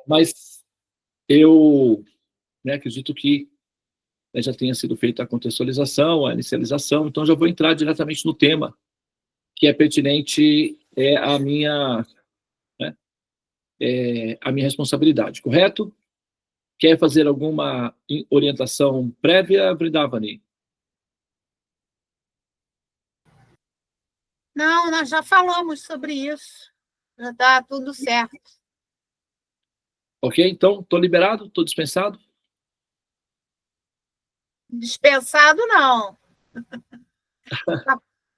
Mas eu, né, acredito que, né, já tenha sido feita a contextualização, a inicialização, então já vou entrar diretamente no tema que é pertinente à minha, né, a minha responsabilidade, correto? Quer fazer alguma orientação prévia, Vrindavani? Não, nós já falamos sobre isso. Já está tudo certo. Ok, então, estou liberado? Estou dispensado? Dispensado, não.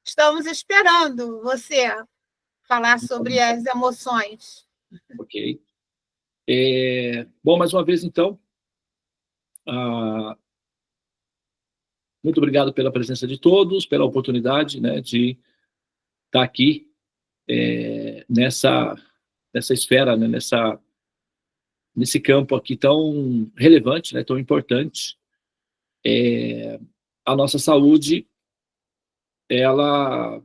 Estamos esperando você falar sobre as emoções. Ok. Bom, mais uma vez, então, muito obrigado pela presença de todos, pela oportunidade, né, de estar aqui nessa esfera, né, nesse campo aqui tão relevante, né, tão importante. A nossa saúde, ela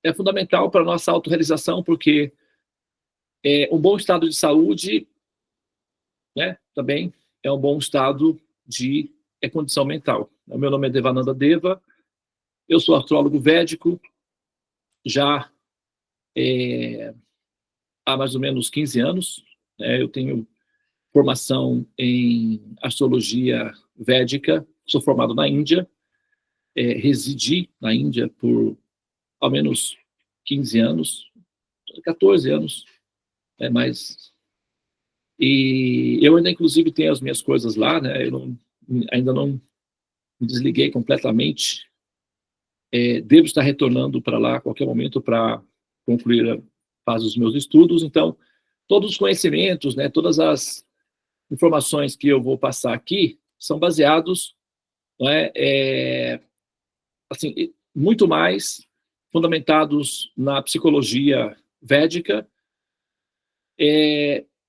é fundamental para a nossa autorrealização, porque um bom estado de saúde, né, também é um bom estado de condição mental. O meu nome é Devananda Deva, eu sou astrólogo védico, já há mais ou menos 15 anos. Eu tenho formação em astrologia védica, sou formado na Índia, residi na Índia por ao menos 15 anos, 14 anos, mas... E eu ainda, inclusive, tenho as minhas coisas lá, né? Ainda não me desliguei completamente. Devo estar retornando para lá a qualquer momento para concluir a fase dos meus estudos. Então, todos os conhecimentos, né, todas as informações que eu vou passar aqui são baseados, né, assim, muito mais fundamentados na psicologia védica.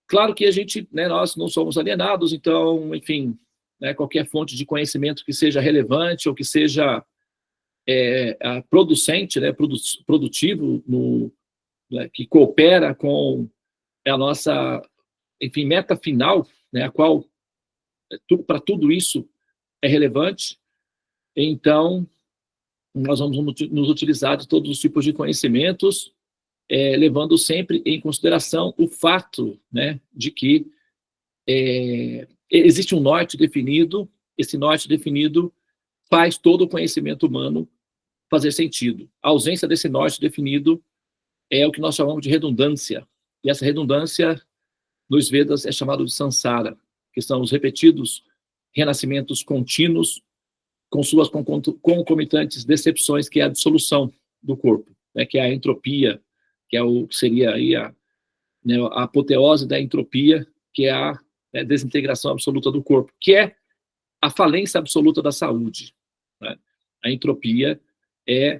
Claro que a gente, né, nós não somos alienados, então, enfim, né, qualquer fonte de conhecimento que seja relevante ou que seja producente, né, produtivo, né, que coopera com a nossa, enfim, meta final, né, a qual para tudo isso é relevante. Então, nós vamos nos utilizar de todos os tipos de conhecimentos, levando sempre em consideração o fato, né, de que existe um norte definido, esse norte definido faz todo o conhecimento humano fazer sentido. A ausência desse norte definido é o que nós chamamos de redundância, e essa redundância nos Vedas é chamada de samsara, que são os repetidos renascimentos contínuos com suas concomitantes decepções, que é a dissolução do corpo, né, que é a entropia, que é o que seria aí né, a apoteose da entropia, que é a desintegração absoluta do corpo, que é a falência absoluta da saúde. Né? A entropia é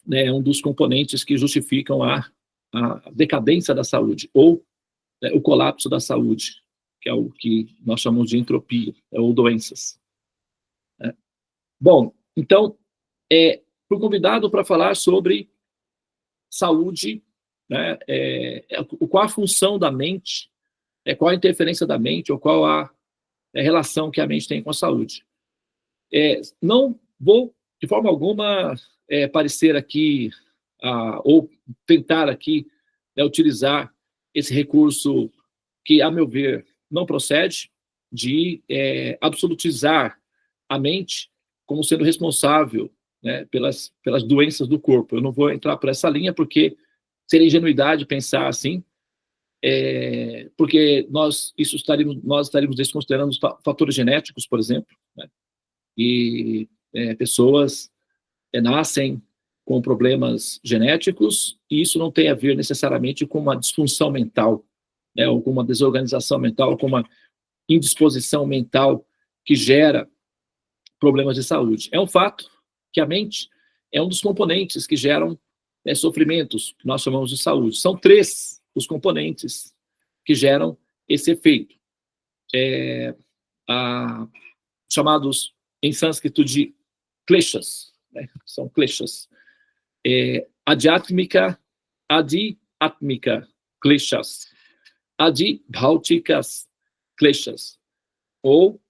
né, um dos componentes que justificam a decadência da saúde, ou o colapso da saúde, que é o que nós chamamos de entropia, ou doenças. Né? Bom, então, fui convidado para falar sobre saúde, né, qual a função da mente, qual a interferência da mente, ou qual a relação que a mente tem com a saúde. Não vou, de forma alguma, parecer aqui, ou tentar aqui utilizar esse recurso que, a meu ver, não procede, de absolutizar a mente como sendo responsável, né, pelas doenças do corpo. Eu não vou entrar por essa linha, porque seria ingenuidade pensar assim, porque nós estaríamos desconsiderando os fatores genéticos, por exemplo, né? E pessoas nascem com problemas genéticos, e isso não tem a ver necessariamente com uma disfunção mental, né, ou com uma desorganização mental, ou com uma indisposição mental que gera problemas de saúde. É um fato que a mente é um dos componentes que geram sofrimentos, que nós chamamos de saúde. São 3 os componentes que geram esse efeito, chamados em sânscrito de kleshas, né? São kleshas. Adhyatmika, Adi adi-atmika kleshas, adi-bhautika kleshas, ou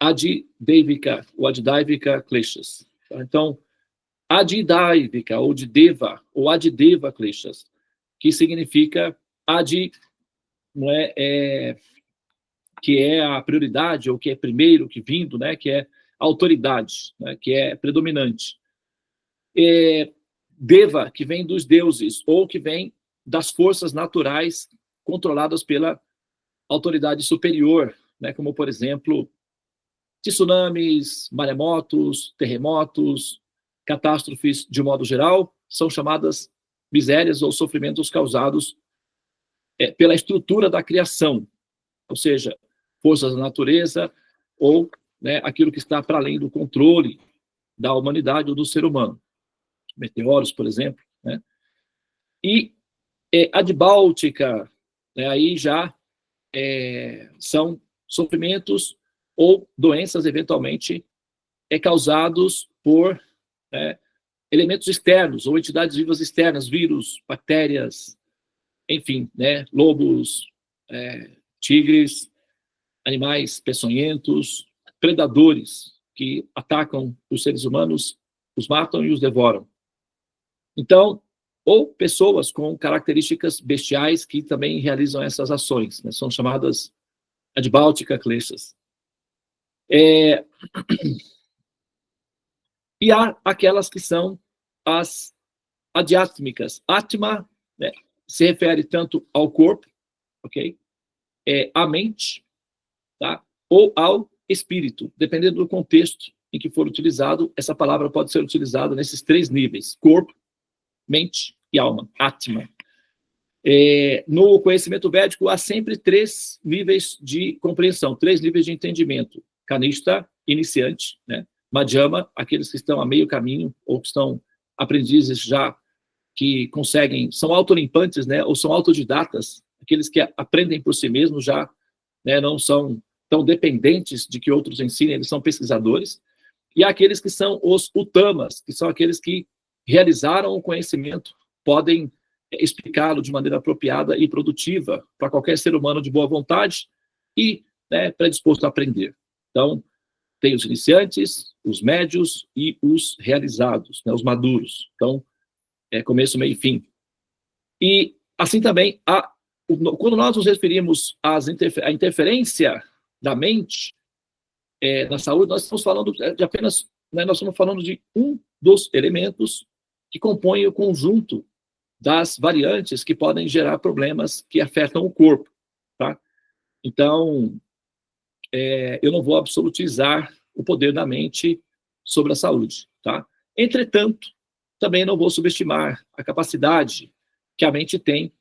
adi-deivika, ou adi-daivika kleshas. Então, adi-daivika, ou de deva, ou adi-deva kleshas, que significa adi, não que é a prioridade, ou que é primeiro, que vindo, né, que é autoridade, né, que é predominante. Deva, que vem dos deuses, ou que vem das forças naturais controladas pela autoridade superior, né, como, por exemplo, tsunamis, maremotos, terremotos, catástrofes, de modo geral, são chamadas misérias ou sofrimentos causados pela estrutura da criação, ou seja, forças da natureza ou, né, aquilo que está para além do controle da humanidade ou do ser humano. Meteoros, por exemplo. Né? E adibáltica, né, aí já são sofrimentos ou doenças, eventualmente, causados por elementos externos ou entidades vivas externas, vírus, bactérias, enfim, né, lobos, tigres, animais peçonhentos, predadores que atacam os seres humanos, os matam e os devoram. Então, ou pessoas com características bestiais que também realizam essas ações, né, são chamadas adibáltica kleshas. E há aquelas que são as adiátmicas. Atma, né, se refere tanto ao corpo, ok? À mente, tá? Ou ao espírito, dependendo do contexto em que for utilizado, essa palavra pode ser utilizada nesses 3 níveis: corpo, mente e alma, Atma. No conhecimento védico, há sempre 3 níveis de compreensão, 3 níveis de entendimento: Kanishta, iniciante, né? Madhyama, aqueles que estão a meio caminho, ou que estão aprendizes já, que conseguem, são autolimpantes, né? Ou são autodidatas, aqueles que aprendem por si mesmos já, né? Não são tão dependentes de que outros ensinem, eles são pesquisadores. E há aqueles que são os utamas, que são aqueles que realizaram o conhecimento, podem explicá-lo de maneira apropriada e produtiva para qualquer ser humano de boa vontade e, né, predisposto a aprender. Então, tem os iniciantes, os médios e os realizados, né, os maduros. Então, começo, meio e fim. E, assim também, quando nós nos referimos à interferência da mente na saúde, nós estamos falando de apenas, né, nós estamos falando de um dos elementos que compõem o conjunto das variantes que podem gerar problemas que afetam o corpo, tá? Então, eu não vou absolutizar o poder da mente sobre a saúde, tá? Entretanto, também não vou subestimar a capacidade que a mente tem,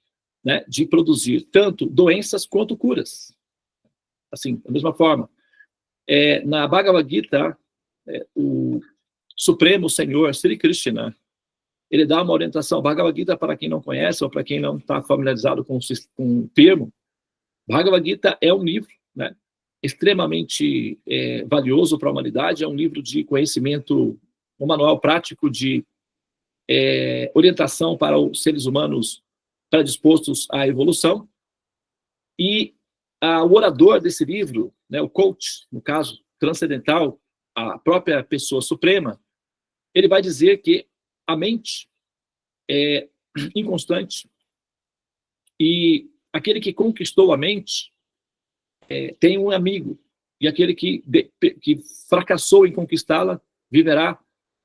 né, de produzir tanto doenças quanto curas. Assim, da mesma forma, na Bhagavad Gita, o Supremo Senhor, Sri Krishna, ele dá uma orientação. Bhagavad Gita, para quem não conhece, ou para quem não está familiarizado com o termo, Bhagavad Gita é um livro, né, extremamente valioso para a humanidade, é um livro de conhecimento, um manual prático de orientação para os seres humanos predispostos à evolução. E o orador desse livro, né, o coach, no caso, transcendental, a própria pessoa suprema, ele vai dizer que a mente é inconstante e aquele que conquistou a mente tem um amigo, e aquele que fracassou em conquistá-la viverá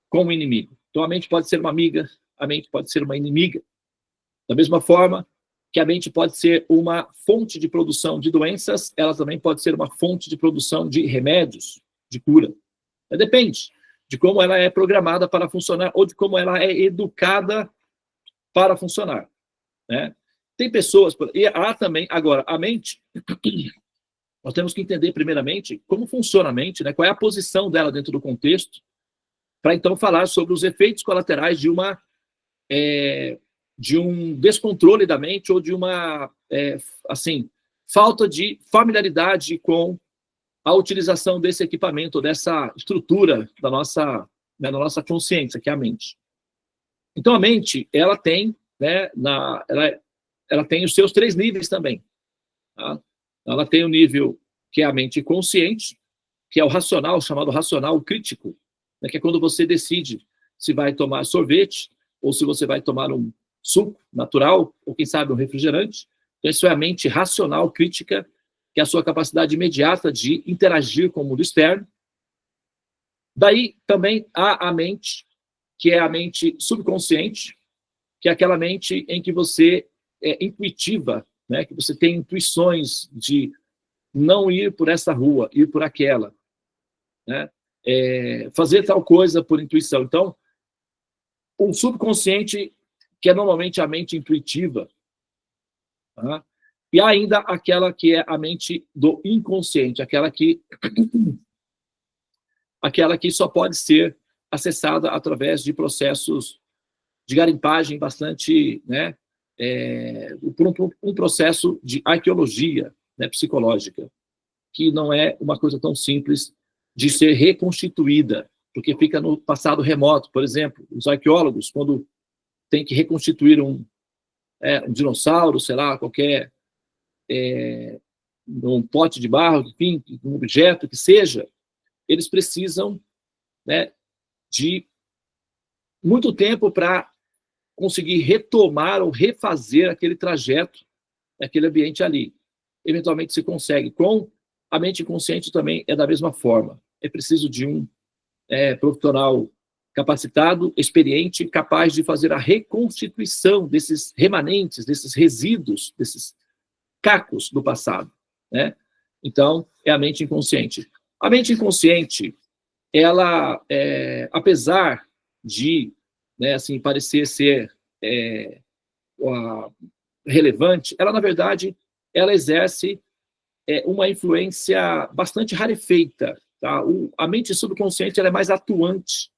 como inimigo. Então a mente pode ser uma amiga, a mente pode ser uma inimiga. Da mesma forma que a mente pode ser uma fonte de produção de doenças, ela também pode ser uma fonte de produção de remédios, de cura. Depende de como ela é programada para funcionar ou de como ela é educada para funcionar, né? Tem pessoas... E há também... Agora, a mente... Nós temos que entender, primeiramente, como funciona a mente, né? Qual é a posição dela dentro do contexto, para então falar sobre os efeitos colaterais de um descontrole da mente ou de uma falta de familiaridade com a utilização desse equipamento, dessa estrutura da nossa consciência, que é a mente. Então, a mente, ela tem né, ela tem os seus 3 níveis também. Tá? Ela tem o nível que é a mente consciente, que é o racional, chamado racional crítico, né, que é quando você decide se vai tomar sorvete ou se você vai tomar um suco natural, ou quem sabe um refrigerante. Então, isso é a mente racional crítica, que é a sua capacidade imediata de interagir com o mundo externo. Daí também há a mente, que é a mente subconsciente, que é aquela mente em que você é intuitiva, né, que você tem intuições de não ir por essa rua, ir por aquela, né, fazer tal coisa por intuição. Então, o subconsciente, que é normalmente a mente intuitiva, tá? E ainda aquela que é a mente do inconsciente, aquela que só pode ser acessada através de processos de garimpagem bastante, né, por um processo de arqueologia, né, psicológica, que não é uma coisa tão simples de ser reconstituída, porque fica no passado remoto. Por exemplo, os arqueólogos, quando tem que reconstituir um dinossauro, sei lá, qualquer um pote de barro, enfim, um objeto que seja, eles precisam, né, de muito tempo para conseguir retomar ou refazer aquele trajeto, aquele ambiente ali. Eventualmente se consegue. Com a mente inconsciente também é da mesma forma. É preciso de um profissional capacitado, experiente, capaz de fazer a reconstituição desses remanentes, desses resíduos, desses cacos do passado, né? Então, é a mente inconsciente. A mente inconsciente, ela, apesar de, né, assim, parecer ser relevante, ela, na verdade, ela exerce uma influência bastante rarefeita. Tá? A mente subconsciente ela é mais atuante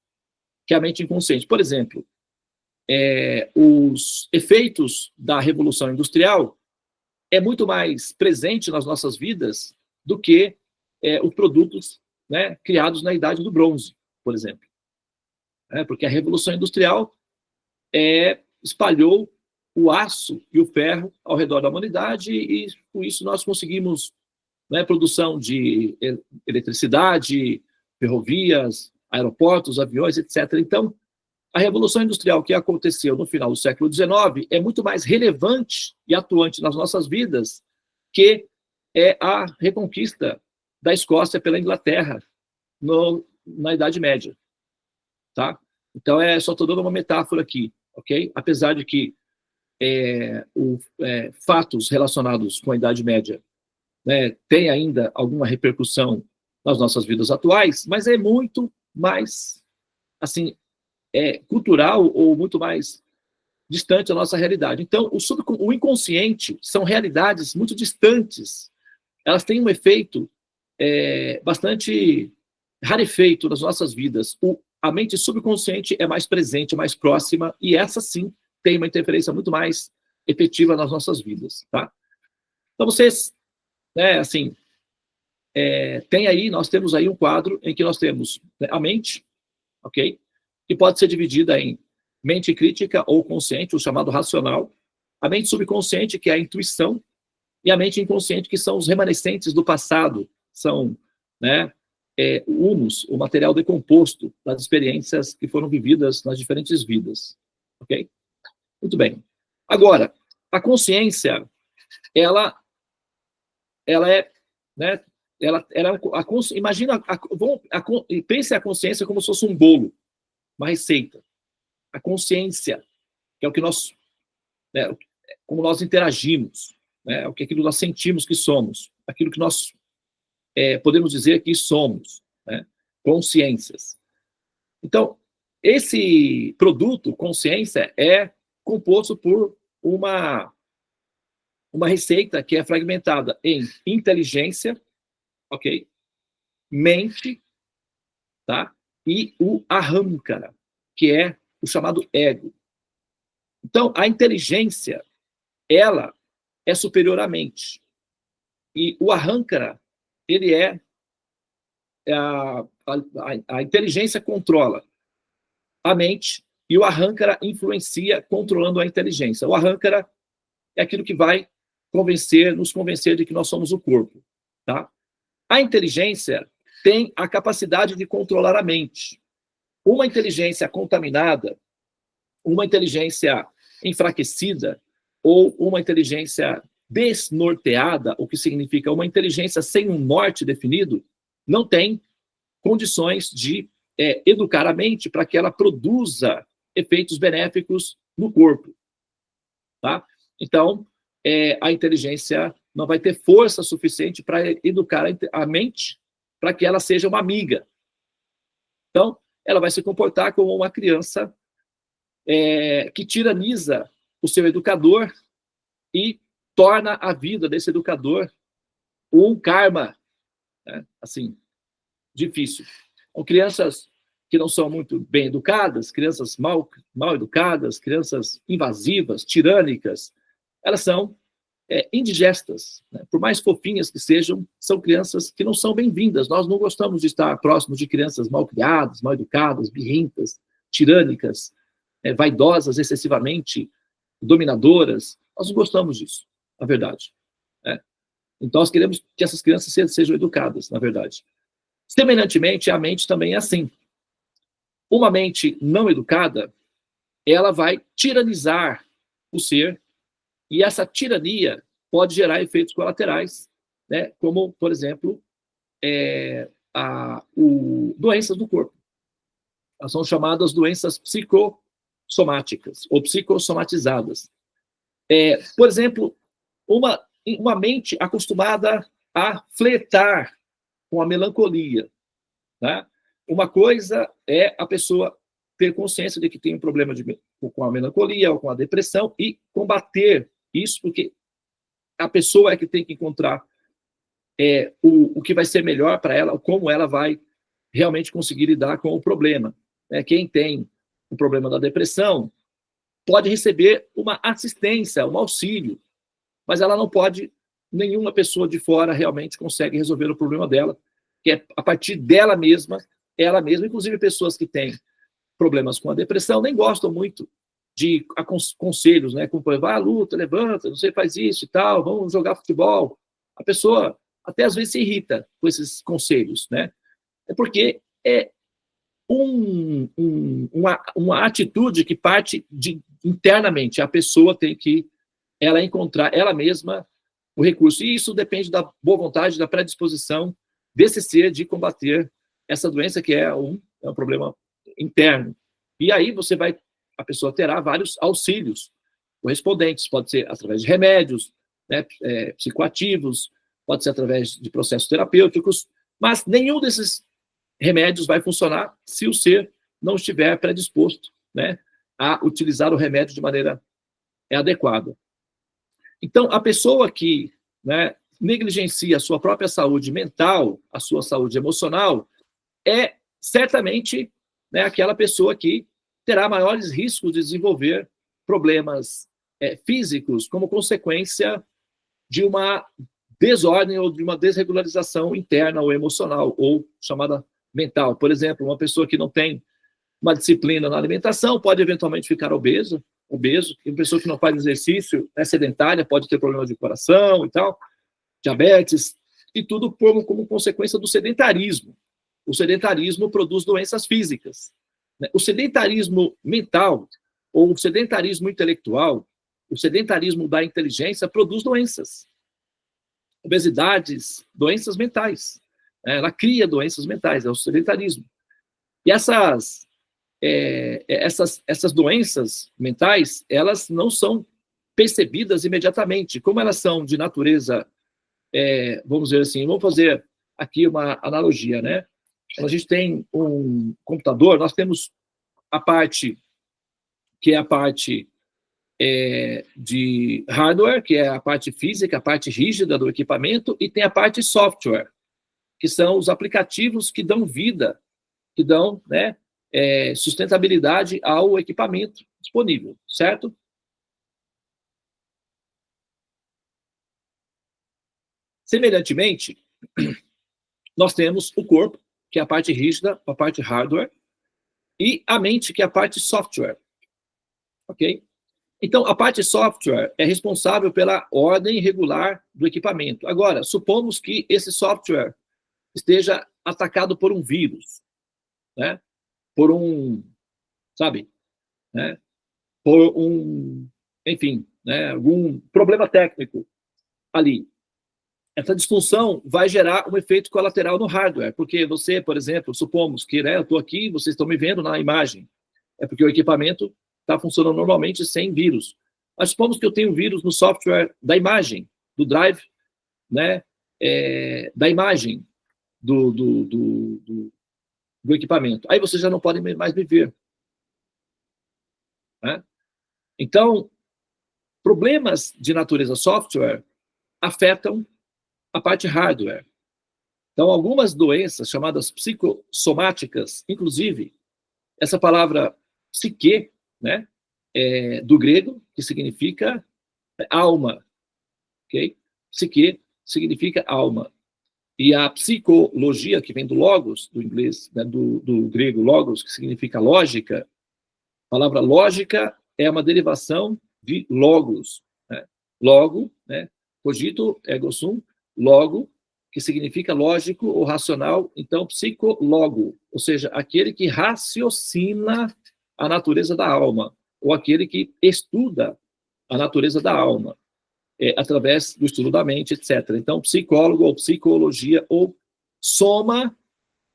que a mente inconsciente. Por exemplo, os efeitos da Revolução Industrial é muito mais presente nas nossas vidas do que os produtos, né, criados na Idade do Bronze, por exemplo. Porque a Revolução Industrial espalhou o aço e o ferro ao redor da humanidade e, com isso, nós conseguimos, né, produção de eletricidade, ferrovias, aeroportos, aviões, etc. Então, a Revolução Industrial que aconteceu no final do século XIX é muito mais relevante e atuante nas nossas vidas que a reconquista da Escócia pela Inglaterra na Idade Média. Tá? Então, só estou dando uma metáfora aqui, ok? Apesar de que fatos relacionados com a Idade Média, né, têm ainda alguma repercussão nas nossas vidas atuais, mas é muito mais, assim, cultural ou muito mais distante da nossa realidade. Então, o inconsciente são realidades muito distantes. Elas têm um efeito bastante rarefeito nas nossas vidas. A mente subconsciente é mais presente, mais próxima, e essa sim tem uma interferência muito mais efetiva nas nossas vidas. Tá? Então, vocês, né, assim, nós temos aí um quadro em que nós temos, né, a mente, ok? Que pode ser dividida em mente crítica ou consciente, o chamado racional, a mente subconsciente, que é a intuição, e a mente inconsciente, que são os remanescentes do passado, são, né, o humus, o material decomposto das experiências que foram vividas nas diferentes vidas, ok? Muito bem. Agora, a consciência, ela é, né, imagina, pense a consciência como se fosse um bolo, uma receita. A consciência, que é o que nós, né, como nós interagimos, né, o que aquilo nós sentimos que somos, aquilo que nós podemos dizer que somos, né, consciências. Então, esse produto, consciência, é composto por uma receita que é fragmentada em inteligência, ok? Mente, tá? E o ahānkara, que é o chamado ego. Então, a inteligência, ela é superior à mente. E o ahānkara, ele a inteligência controla a mente e o ahānkara influencia controlando a inteligência. O ahānkara é aquilo que vai nos convencer de que nós somos o corpo, tá? A inteligência tem a capacidade de controlar a mente. Uma inteligência contaminada, uma inteligência enfraquecida, ou uma inteligência desnorteada, o que significa uma inteligência sem um norte definido, não tem condições de educar a mente para que ela produza efeitos benéficos no corpo. Tá? Então, a inteligência não vai ter força suficiente para educar a mente para que ela seja uma amiga. Então, ela vai se comportar como uma criança que tiraniza o seu educador e torna a vida desse educador um karma, né? Assim, difícil. Então, crianças que não são muito bem educadas, crianças mal educadas, crianças invasivas, tirânicas, elas são indigestas, né? Por mais fofinhas que sejam, são crianças que não são bem-vindas. Nós não gostamos de estar próximos de crianças mal criadas, mal educadas, birrentas, tirânicas, vaidosas excessivamente, dominadoras. Nós não gostamos disso, na verdade. Né? Então, nós queremos que essas crianças sejam educadas, na verdade. Semelhantemente, a mente também é assim. Uma mente não educada, ela vai tiranizar o ser, e essa tirania pode gerar efeitos colaterais, né? Como, por exemplo, doenças do corpo. Elas são chamadas doenças psicossomáticas, ou psicossomatizadas. Por exemplo, uma mente acostumada a flertar com a melancolia, né? Uma coisa é a pessoa ter consciência de que tem um problema com a melancolia ou com a depressão e combater isso, porque a pessoa é que tem que encontrar o que vai ser melhor para ela, como ela vai realmente conseguir lidar com o problema. Quem tem o problema da depressão pode receber uma assistência, um auxílio, mas ela não pode, nenhuma pessoa de fora realmente consegue resolver o problema dela, que é a partir dela mesma, inclusive pessoas que têm problemas com a depressão, nem gostam muito de conselhos, né? Como, vai à luta, levanta, não sei, faz isso e tal, vamos jogar futebol. A pessoa até às vezes se irrita com esses conselhos, né? É porque é uma atitude que parte internamente. A pessoa tem que encontrar ela mesma o recurso. E isso depende da boa vontade, da predisposição desse ser de combater essa doença, que é um problema interno. E aí a pessoa terá vários auxílios correspondentes. Pode ser através de remédios, né, psicoativos, pode ser através de processos terapêuticos, mas nenhum desses remédios vai funcionar se o ser não estiver predisposto, né, a utilizar o remédio de maneira adequada. Então, a pessoa que, né, negligencia a sua própria saúde mental, a sua saúde emocional, é certamente, né, aquela pessoa que terá maiores riscos de desenvolver problemas físicos como consequência de uma desordem ou de uma desregularização interna ou emocional, ou chamada mental. Por exemplo, uma pessoa que não tem uma disciplina na alimentação pode eventualmente ficar obeso, uma pessoa que não faz exercício, sedentária, pode ter problemas de coração e tal, diabetes, e tudo como consequência do sedentarismo. O sedentarismo produz doenças físicas. O sedentarismo mental, ou o sedentarismo intelectual, o sedentarismo da inteligência produz doenças. Obesidades, doenças mentais. Ela cria doenças mentais, é o sedentarismo. E essas doenças mentais, elas não são percebidas imediatamente. Como elas são de natureza, vamos dizer assim, vamos fazer aqui uma analogia, né? Quando a gente tem um computador, nós temos a parte que é a parte de hardware, que é a parte física, a parte rígida do equipamento, e tem a parte software, que são os aplicativos que dão vida, que dão, né, sustentabilidade ao equipamento disponível, certo? Semelhantemente, nós temos o corpo, que é a parte rígida, a parte hardware, e a mente, que é a parte software. Ok? Então, a parte software é responsável pela ordem regular do equipamento. Agora, supomos que esse software esteja atacado por um vírus, né? Por um, sabe, né? Por um, enfim, né? Algum problema técnico ali. Essa disfunção vai gerar um efeito colateral no hardware, porque você, por exemplo, supomos que, né, eu estou aqui, vocês estão me vendo na imagem, é porque o equipamento está funcionando normalmente sem vírus. Mas supomos que eu tenho vírus no software da imagem, do drive, né, da imagem do equipamento. Aí você já não pode mais me ver. Né? Então, problemas de natureza software afetam a parte hardware. Então, algumas doenças chamadas psicossomáticas, inclusive, essa palavra psique, né, do grego, que significa alma, ok? Psique significa alma. E a psicologia, que vem do logos, do inglês, né, do grego logos, que significa lógica, a palavra lógica é uma derivação de logos. Né? Logo, né, cogito ergo sum, logo, que significa lógico ou racional, então psicólogo, ou seja, aquele que raciocina a natureza da alma, ou aquele que estuda a natureza da alma, através do estudo da mente, etc. Então, psicólogo ou psicologia, ou soma,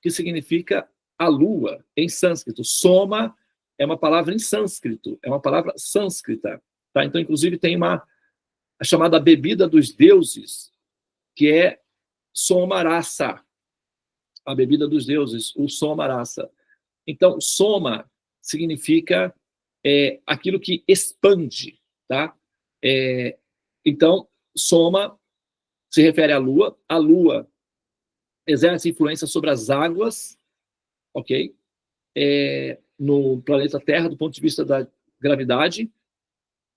que significa a lua, em sânscrito. Soma é uma palavra em sânscrito, é uma palavra sânscrita. Tá? Então, inclusive, tem a chamada bebida dos deuses, que é somarasa, a bebida dos deuses, o somarasa. Então, soma significa aquilo que expande, tá? Então, soma se refere à Lua. A Lua exerce influência sobre as águas, ok? No planeta Terra, do ponto de vista da gravidade.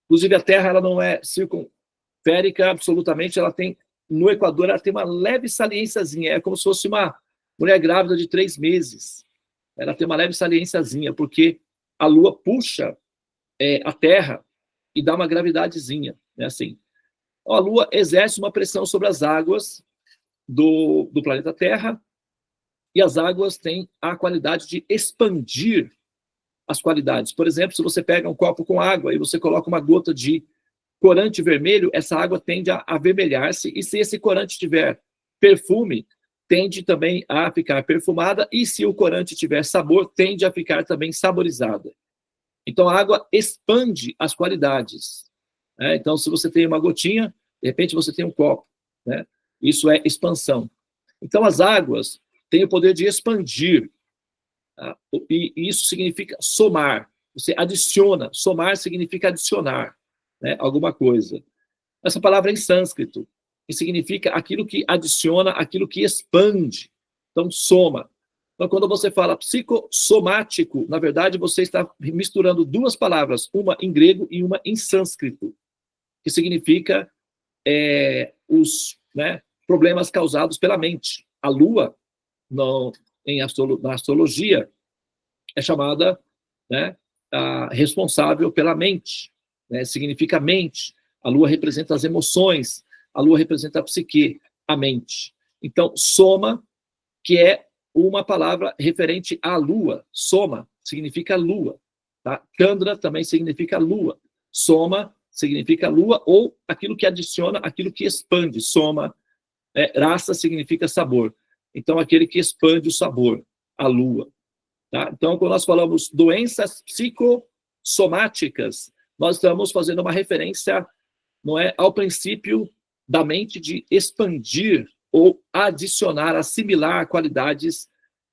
Inclusive, a Terra ela não é circunférica absolutamente, ela tem, no Equador, ela tem uma leve saliênciazinha, é como se fosse uma mulher grávida de 3 meses. Ela tem uma leve saliênciazinha, porque a Lua puxa a Terra e dá uma gravidadezinha, né, assim. A Lua exerce uma pressão sobre as águas do planeta Terra, e as águas têm a qualidade de expandir as qualidades. Por exemplo, se você pega um copo com água e você coloca uma gota de corante vermelho, essa água tende a avermelhar-se, e se esse corante tiver perfume, tende também a ficar perfumada, e se o corante tiver sabor, tende a ficar também saborizada. Então, a água expande as qualidades. Né? Então, se você tem uma gotinha, de repente você tem um copo. Né? Isso é expansão. Então, as águas têm o poder de expandir. Tá? E isso significa somar. Você adiciona. Somar significa adicionar, né, alguma coisa. Essa palavra é em sânscrito, que significa aquilo que adiciona, aquilo que expande. Então, soma. Então, quando você fala psicossomático, na verdade, você está misturando duas palavras, uma em grego e uma em sânscrito, que significa os, né, problemas causados pela mente. A Lua, na astrologia, é chamada, né, responsável pela mente, né, significa mente. A Lua representa as emoções, a Lua representa a psique, a mente. Então, soma, que é uma palavra referente à Lua. Soma significa Lua. Tá? Chandra também significa Lua. Soma significa Lua, ou aquilo que adiciona, aquilo que expande. Soma, rasa significa sabor. Então, aquele que expande o sabor, a Lua. Tá? Então, quando nós falamos doenças psicossomáticas, nós estamos fazendo uma referência, não é, ao princípio da mente de expandir ou adicionar, assimilar qualidades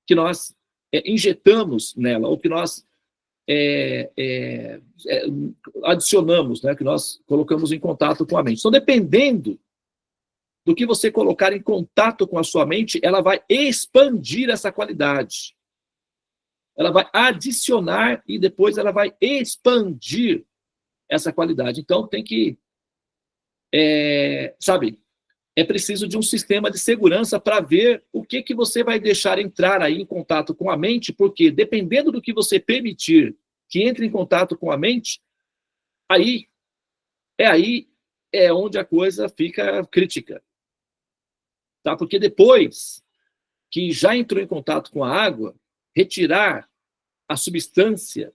que nós injetamos nela, ou que nós adicionamos, né, que nós colocamos em contato com a mente. Então, dependendo do que você colocar em contato com a sua mente, ela vai expandir essa qualidade. Ela vai adicionar e depois ela vai expandir essa qualidade. Então, tem que, sabe, é preciso de um sistema de segurança para ver o que você vai deixar entrar aí em contato com a mente, porque dependendo do que você permitir que entre em contato com a mente, aí é onde a coisa fica crítica. Tá? Porque depois que já entrou em contato com a água, retirar a substância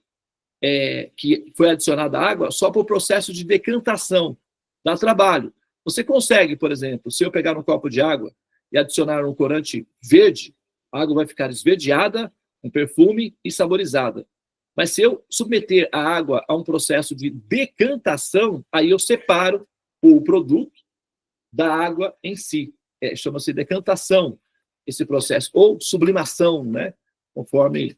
que foi adicionada à água só por processo de decantação, dá trabalho. Você consegue, por exemplo, se eu pegar um copo de água e adicionar um corante verde, a água vai ficar esverdeada, com perfume e saborizada. Mas se eu submeter a água a um processo de decantação, aí eu separo o produto da água em si. Chama-se decantação, esse processo, ou sublimação, né? Conforme,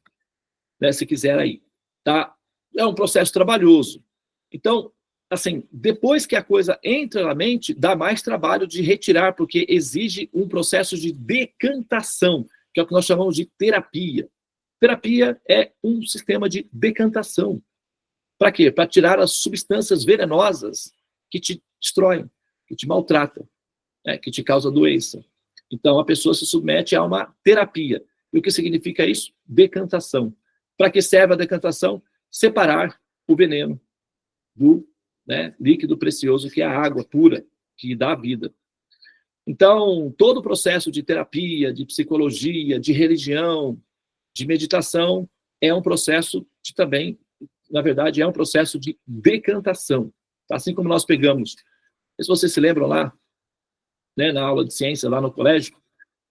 né, se quiser aí. Tá? É um processo trabalhoso. Então, assim, depois que a coisa entra na mente, dá mais trabalho de retirar, porque exige um processo de decantação, que é o que nós chamamos de terapia. Terapia é um sistema de decantação. Para quê? Para tirar as substâncias venenosas que te destroem, que te maltratam, né, que te causam doença. Então, a pessoa se submete a uma terapia. E o que significa isso? Decantação. Para que serve a decantação? Separar o veneno do, né, líquido precioso, que é a água pura, que dá a vida. Então, todo o processo de terapia, de psicologia, de religião, de meditação, é um processo de também, na verdade, é um processo de decantação. Assim como nós pegamos, se vocês se lembram lá, né, na aula de ciência, lá no colégio,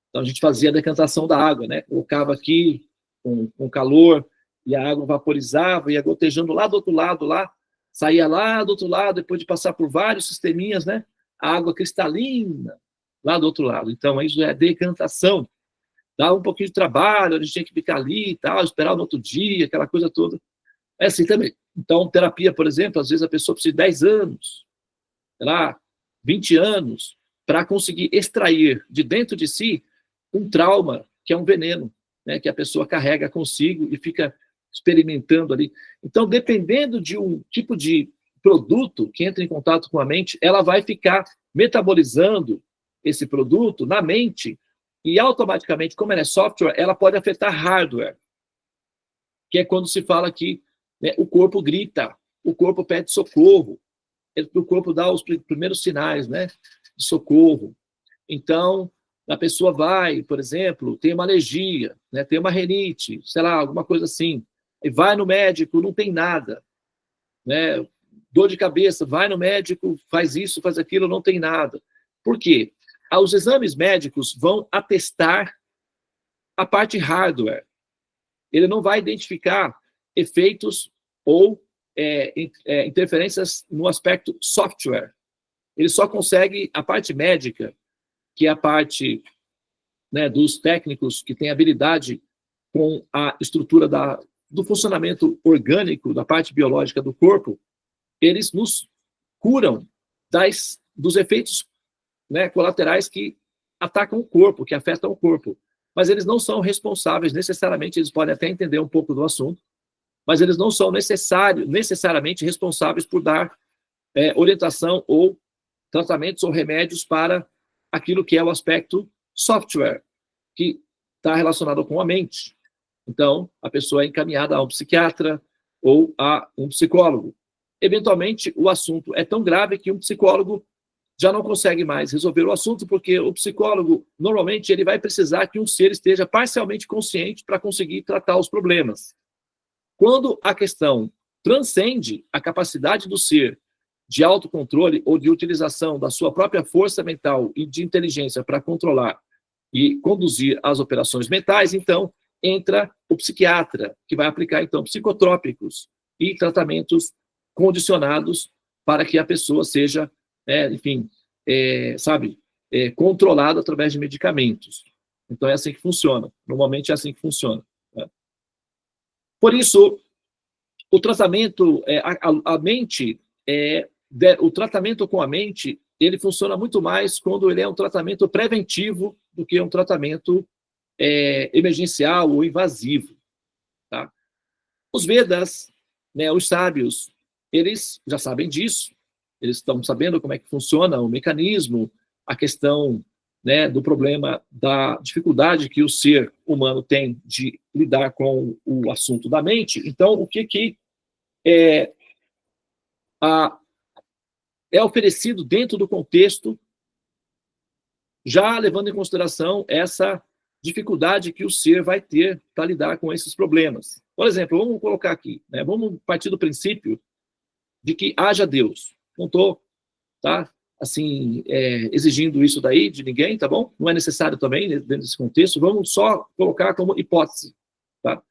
então a gente fazia a decantação da água, né? Colocava aqui com calor, e a água vaporizava, ia gotejando lá do outro lado, lá, saía lá do outro lado, depois de passar por vários sisteminhas, né? A água cristalina, lá do outro lado. Então, isso é decantação. Dá um pouquinho de trabalho, a gente tinha que ficar ali e tal, esperar no outro dia, aquela coisa toda. É assim também. Então, terapia, por exemplo, às vezes a pessoa precisa de 10 anos, sei lá, 20 anos, para conseguir extrair de dentro de si um trauma, que é um veneno, né, que a pessoa carrega consigo e fica experimentando ali. Então, dependendo de um tipo de produto que entra em contato com a mente, ela vai ficar metabolizando esse produto na mente e automaticamente, como ela é software, ela pode afetar hardware, que é quando se fala que, né, o corpo grita, o corpo pede socorro, o corpo dá os primeiros sinais, né, de socorro. Então, a pessoa vai, por exemplo, tem uma alergia, né, tem uma rinite, sei lá, alguma coisa assim, e vai no médico, não tem nada, né, dor de cabeça, vai no médico, faz isso, faz aquilo, não tem nada. Por quê? Os exames médicos vão atestar a parte hardware. Ele não vai identificar efeitos ou interferências no aspecto software. Ele só consegue a parte médica, que é a parte, né, dos técnicos que têm habilidade com a estrutura do funcionamento orgânico, da parte biológica do corpo, eles nos curam dos efeitos, né, colaterais que atacam o corpo, que afetam o corpo. Mas eles não são responsáveis necessariamente, eles podem até entender um pouco do assunto, mas eles não são necessariamente responsáveis por dar orientação ou tratamentos ou remédios para aquilo que é o aspecto software, que está relacionado com a mente. Então, a pessoa é encaminhada a um psiquiatra ou a um psicólogo. Eventualmente, o assunto é tão grave que um psicólogo já não consegue mais resolver o assunto, porque o psicólogo, normalmente, ele vai precisar que um ser esteja parcialmente consciente para conseguir tratar os problemas. Quando a questão transcende a capacidade do ser de autocontrole ou de utilização da sua própria força mental e de inteligência para controlar e conduzir as operações mentais, então entra o psiquiatra, que vai aplicar, então, psicotrópicos e tratamentos condicionados para que a pessoa seja, controlada através de medicamentos. Então, é assim que funciona. Normalmente é assim que funciona. Né? Por isso, o tratamento, a mente, o tratamento com a mente, ele funciona muito mais quando ele é um tratamento preventivo do que um tratamento emergencial ou invasivo. Tá? Os Vedas, né, os sábios, eles já sabem disso, eles estão sabendo como é que funciona o mecanismo, a questão, né, do problema da dificuldade que o ser humano tem de lidar com o assunto da mente. Então, o que é oferecido dentro do contexto, já levando em consideração essa dificuldade que o ser vai ter para lidar com esses problemas. Por exemplo, vamos colocar aqui, né, vamos partir do princípio de que haja Deus. Não estou, tá, assim, exigindo isso daí de ninguém, tá bom? Não é necessário também, dentro desse contexto, vamos só colocar como hipótese, tá?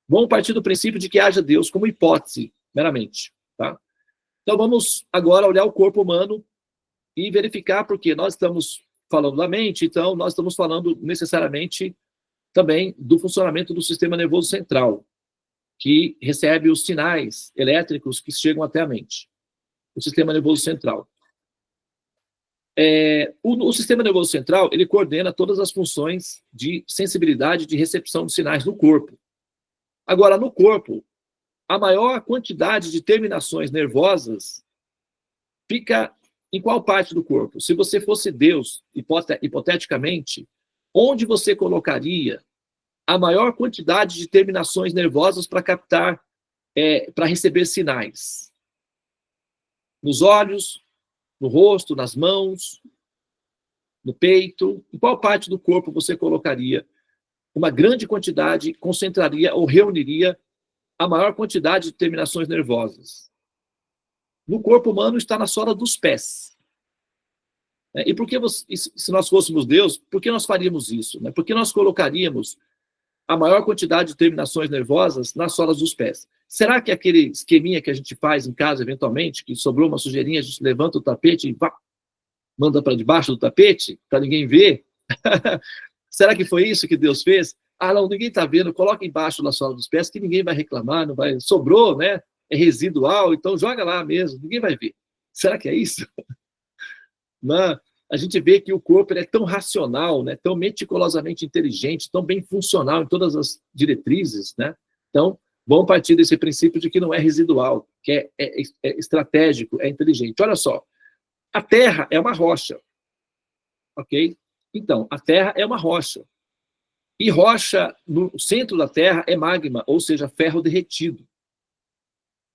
Vamos partir do princípio de que haja Deus como hipótese, meramente, tá? Então vamos agora olhar o corpo humano e verificar, porque nós estamos falando da mente, então nós estamos falando necessariamente também do funcionamento do sistema nervoso central, que recebe os sinais elétricos que chegam até a mente. O sistema nervoso central. O sistema nervoso central, ele coordena todas as funções de sensibilidade, de recepção de sinais no corpo. Agora, no corpo, a maior quantidade de terminações nervosas fica em qual parte do corpo? Se você fosse Deus, hipoteticamente, onde você colocaria a maior quantidade de terminações nervosas para captar, para receber sinais? Nos olhos, no rosto, nas mãos, no peito? Em qual parte do corpo você colocaria uma grande quantidade, concentraria ou reuniria a maior quantidade de terminações nervosas? No corpo humano está na sola dos pés. E por que se nós fôssemos Deus, por que nós faríamos isso? Por que nós colocaríamos a maior quantidade de terminações nervosas nas solas dos pés? Será que aquele esqueminha que a gente faz em casa, eventualmente, que sobrou uma sujeirinha, a gente levanta o tapete e manda para debaixo do tapete, para ninguém ver? Será que foi isso que Deus fez? Ah, não, ninguém está vendo, coloca embaixo na sola dos pés, que ninguém vai reclamar, não vai, sobrou, né? É residual, então joga lá mesmo, ninguém vai ver. Será que é isso? Não, a gente vê que o corpo é tão racional, né? Tão meticulosamente inteligente, tão bem funcional em todas as diretrizes, né? Então, vamos partir desse princípio de que não é residual, que é estratégico, é inteligente. Olha só, a Terra é uma rocha, ok? Então, a Terra é uma rocha. E rocha, no centro da Terra, é magma, ou seja, ferro derretido.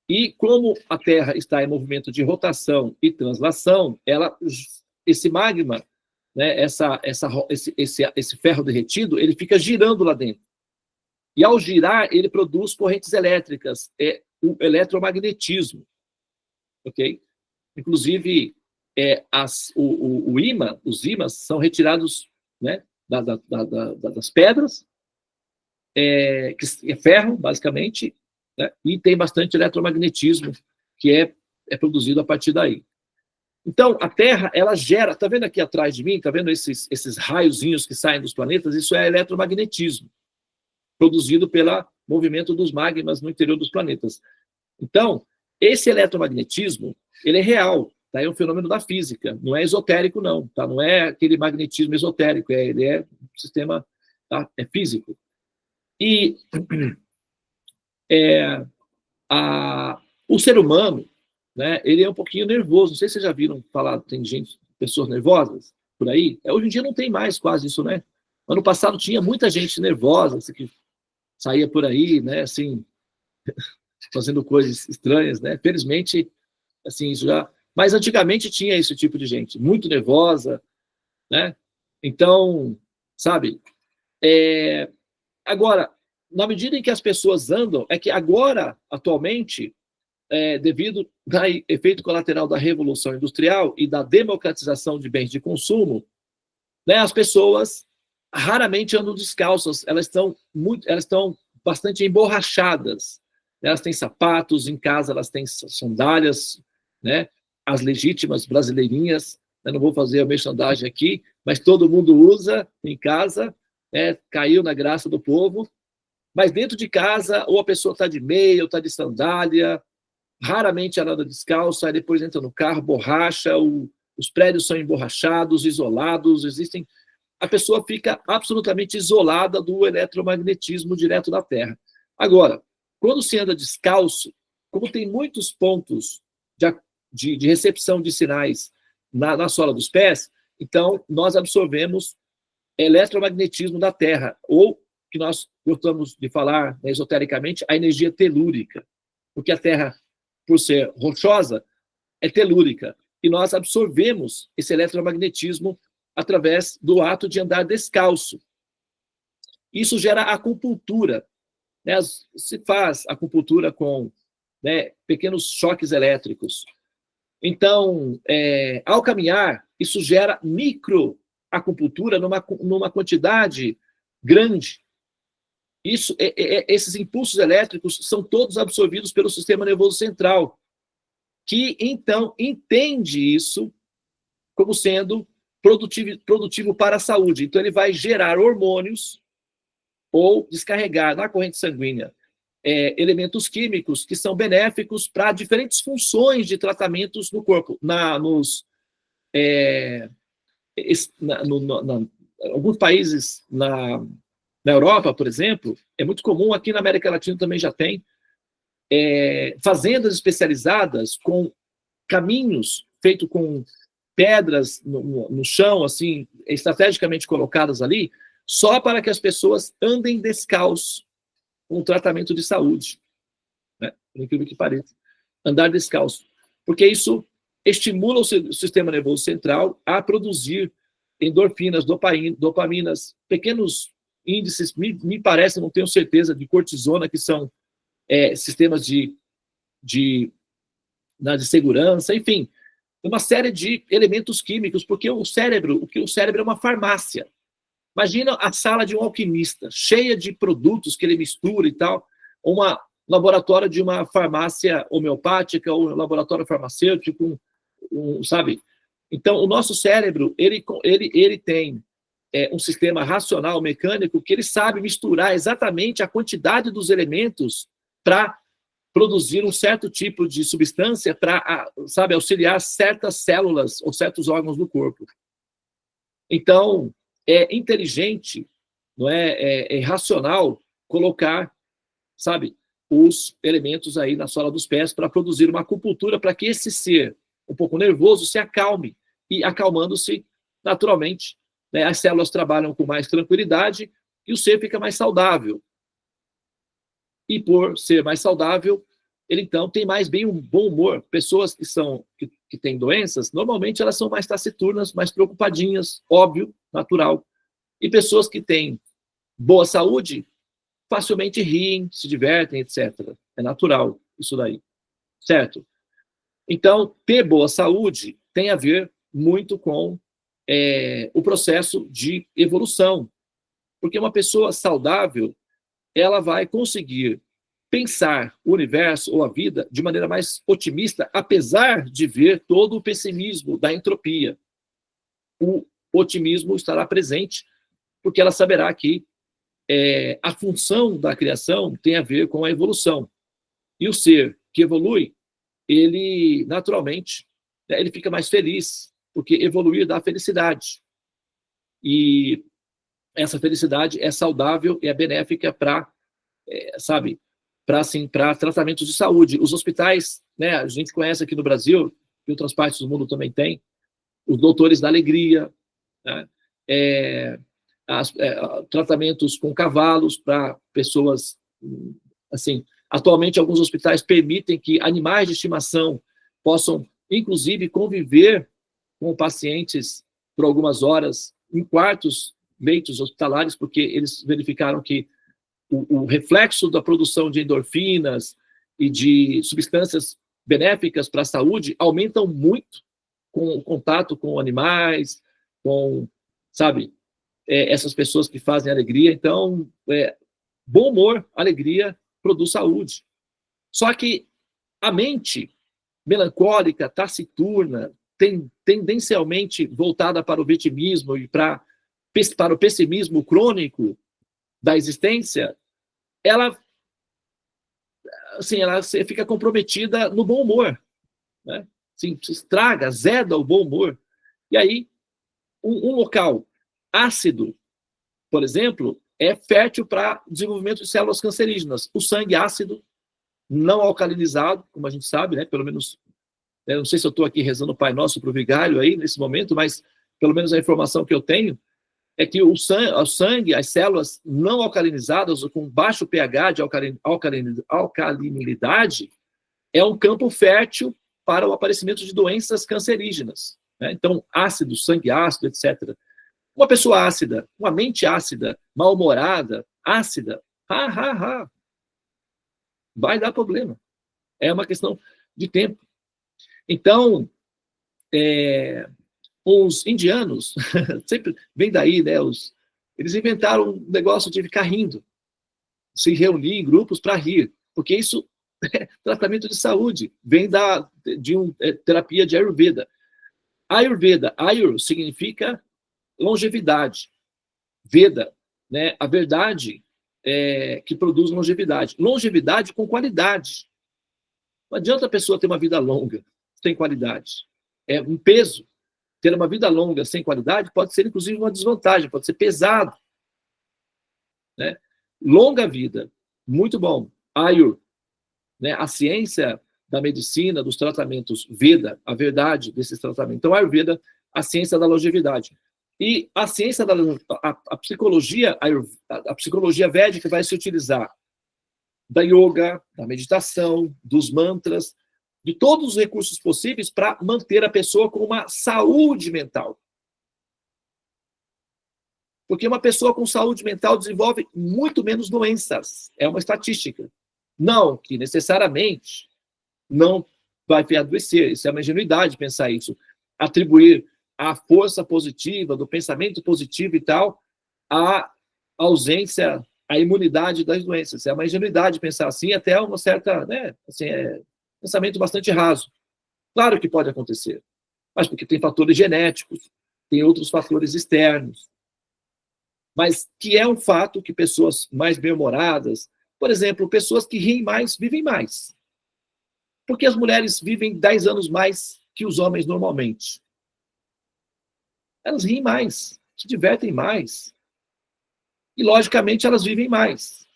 E como a Terra está em movimento de rotação e translação, esse magma, né, esse ferro derretido, ele fica girando lá dentro. E ao girar, ele produz correntes elétricas, o eletromagnetismo. Ok? Inclusive, os ímãs são retirados, né, das pedras, que é ferro, basicamente, né, e tem bastante eletromagnetismo que é produzido a partir daí. Então, a Terra, ela gera, está vendo aqui atrás de mim, está vendo esses raiozinhos que saem dos planetas? Isso é eletromagnetismo, produzido pelo movimento dos magmas no interior dos planetas. Então, esse eletromagnetismo, ele é real, tá? É um fenômeno da física, não é esotérico, não, tá? Não é aquele magnetismo esotérico, ele é um sistema, tá? É físico. E o ser humano, né, ele é um pouquinho nervoso. Não sei se vocês já viram falar, tem pessoas nervosas por aí. Hoje em dia não tem mais quase isso, né? Ano passado tinha muita gente nervosa, assim, que saía por aí, né, assim, fazendo coisas estranhas, né? Felizmente, assim, isso já... Mas antigamente tinha esse tipo de gente, muito nervosa, né? Então, sabe? Agora, na medida em que as pessoas andam, é que agora, atualmente, devido ao efeito colateral da Revolução Industrial e da democratização de bens de consumo, né, as pessoas raramente andam descalças, elas estão bastante emborrachadas. Elas têm sapatos, em casa elas têm sandálias, né, as legítimas brasileirinhas, eu não vou fazer a merchandising aqui, mas todo mundo usa em casa, caiu na graça do povo, mas dentro de casa, ou a pessoa está de meia, ou está de sandália, raramente ela anda descalça, aí depois entra no carro, borracha, os prédios são emborrachados, isolados, a pessoa fica absolutamente isolada do eletromagnetismo direto da Terra. Agora, quando se anda descalço, como tem muitos pontos de recepção de sinais na sola dos pés, Então, nós absorvemos eletromagnetismo da Terra, ou que nós gostamos de falar, né, esotericamente, a energia telúrica, porque a Terra, por ser rochosa, é telúrica, e nós absorvemos esse eletromagnetismo através do ato de andar descalço. Isso gera acupuntura, né? Se faz acupuntura com, né, pequenos choques elétricos. Então, ao caminhar, isso gera microacupuntura numa quantidade grande. Esses impulsos elétricos são todos absorvidos pelo sistema nervoso central, que, então, entende isso como sendo produtivo para a saúde. Então, ele vai gerar hormônios ou descarregar na corrente sanguínea elementos químicos que são benéficos para diferentes funções de tratamentos no corpo. Alguns países na Europa, por exemplo, é muito comum, aqui na América Latina também já tem, fazendas especializadas com caminhos feitos com pedras no chão, assim, estrategicamente colocadas ali, só para que as pessoas andem descalços com um tratamento de saúde, né? Por incrível que pareça. Andar descalço. Porque isso estimula o sistema nervoso central a produzir endorfinas, dopaminas, pequenos índices, me parece, não tenho certeza, de cortisona, que são sistemas de segurança, enfim, uma série de elementos químicos, porque o cérebro é uma farmácia. Imagina a sala de um alquimista, cheia de produtos que ele mistura e tal, um laboratório de uma farmácia homeopática, ou um laboratório farmacêutico, sabe? Então, o nosso cérebro, ele tem um sistema racional, mecânico, que ele sabe misturar exatamente a quantidade dos elementos para produzir um certo tipo de substância para, sabe, auxiliar certas células ou certos órgãos do corpo. Então, é inteligente, não é racional colocar, sabe, os elementos aí na sola dos pés para produzir uma acupuntura para que esse ser um pouco nervoso se acalme, e acalmando-se naturalmente, né, as células trabalham com mais tranquilidade e o ser fica mais saudável. E por ser mais saudável, ele então tem mais bom humor. Pessoas que têm doenças, normalmente elas são mais taciturnas, mais preocupadinhas, óbvio, natural. E pessoas que têm boa saúde, facilmente riem, se divertem, etc. É natural isso daí, certo? Então, ter boa saúde tem a ver muito com o processo de evolução. Porque uma pessoa saudável, ela vai conseguir pensar o universo ou a vida de maneira mais otimista, apesar de ver todo o pessimismo da entropia. O otimismo estará presente, porque ela saberá que a função da criação tem a ver com a evolução. E o ser que evolui, ele, naturalmente, ele fica mais feliz, porque evoluir dá felicidade. E essa felicidade é saudável e é benéfica para, sabe, para tratamentos de saúde. Os hospitais, né, a gente conhece aqui no Brasil, e outras partes do mundo também tem, os doutores da alegria, né, tratamentos com cavalos para pessoas, assim, atualmente alguns hospitais permitem que animais de estimação possam, inclusive, conviver com pacientes por algumas horas em leitos hospitalares, porque eles verificaram que o reflexo da produção de endorfinas e de substâncias benéficas para a saúde aumentam muito com o contato com animais, com, sabe, essas pessoas que fazem alegria. Então, bom humor, alegria, produz saúde. Só que a mente melancólica, taciturna, tendencialmente voltada para o vitimismo e para o pessimismo crônico da existência, ela fica comprometida no bom humor, né? Assim, se estraga, azeda o bom humor. E aí, um local ácido, por exemplo, é fértil para desenvolvimento de células cancerígenas. O sangue ácido, não alcalinizado, como a gente sabe, né? Pelo menos, não sei se eu estou aqui rezando o Pai Nosso para o vigário aí, nesse momento, mas pelo menos a informação que eu tenho, é que o sangue, as células não alcalinizadas, ou com baixo pH de alcalinidade, é um campo fértil para o aparecimento de doenças cancerígenas, né? Então, ácido, sangue ácido, etc. Uma pessoa ácida, uma mente ácida, mal-humorada, ácida, vai dar problema. É uma questão de tempo. Então, os indianos, sempre vem daí, né? Eles inventaram um negócio de ficar rindo, se reunir em grupos para rir, porque isso é tratamento de saúde, vem de terapia de Ayurveda. Ayurveda, Ayur significa longevidade. Veda, né? A verdade que produz longevidade. Longevidade com qualidade. Não adianta a pessoa ter uma vida longa sem qualidade. É um peso. Ter uma vida longa sem qualidade pode ser, inclusive, uma desvantagem, pode ser pesado. Né? Longa vida, muito bom. Ayur, né? A ciência da medicina, dos tratamentos, Veda, a verdade desses tratamentos. Então, Ayurveda, a ciência da longevidade. E a ciência a psicologia védica vai se utilizar da yoga, da meditação, dos mantras, de todos os recursos possíveis para manter a pessoa com uma saúde mental. Porque uma pessoa com saúde mental desenvolve muito menos doenças. É uma estatística. Não que necessariamente não vai adoecer. Isso é uma ingenuidade pensar isso. Atribuir a força positiva, do pensamento positivo e tal, a ausência, a imunidade das doenças. É uma ingenuidade pensar assim, até uma certa, né, assim, pensamento bastante raso. Claro que pode acontecer, mas porque tem fatores genéticos, tem outros fatores externos. Mas que é um fato que pessoas mais bem-humoradas, por exemplo, pessoas que riem mais, vivem mais. Porque as mulheres vivem 10 anos mais que os homens normalmente. Elas riem mais, se divertem mais. E, logicamente, elas vivem mais.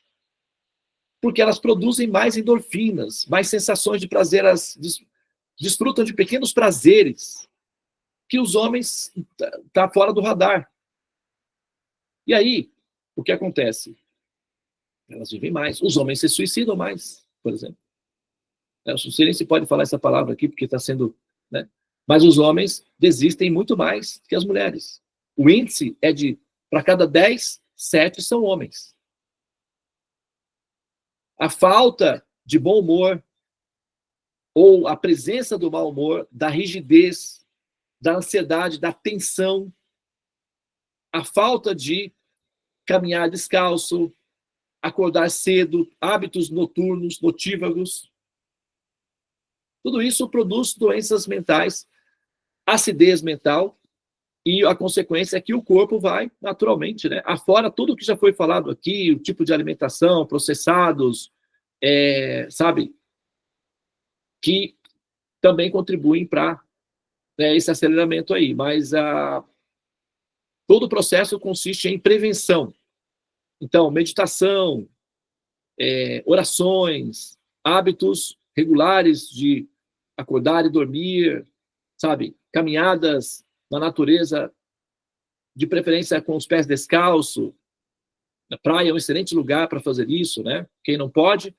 Porque elas produzem mais endorfinas, mais sensações de prazer, elas desfrutam de pequenos prazeres que os homens tá fora do radar. E aí, o que acontece? Elas vivem mais. Os homens se suicidam mais, por exemplo. Não sei nem se pode falar essa palavra aqui, porque está sendo... Né? Mas os homens desistem muito mais que as mulheres. O índice é de, para cada 10, 7 são homens. A falta de bom humor, ou a presença do mau humor, da rigidez, da ansiedade, da tensão, a falta de caminhar descalço, acordar cedo, hábitos noturnos, notívagos, tudo isso produz doenças mentais, acidez mental, e a consequência é que o corpo vai, naturalmente, né, afora tudo que já foi falado aqui, o tipo de alimentação, processados, sabe, que também contribuem para esse aceleramento aí. Mas todo o processo consiste em prevenção. Então, meditação, orações, hábitos regulares de acordar e dormir, sabe, caminhadas na natureza, de preferência com os pés descalços. Na praia é um excelente lugar para fazer isso, né? Quem não pode,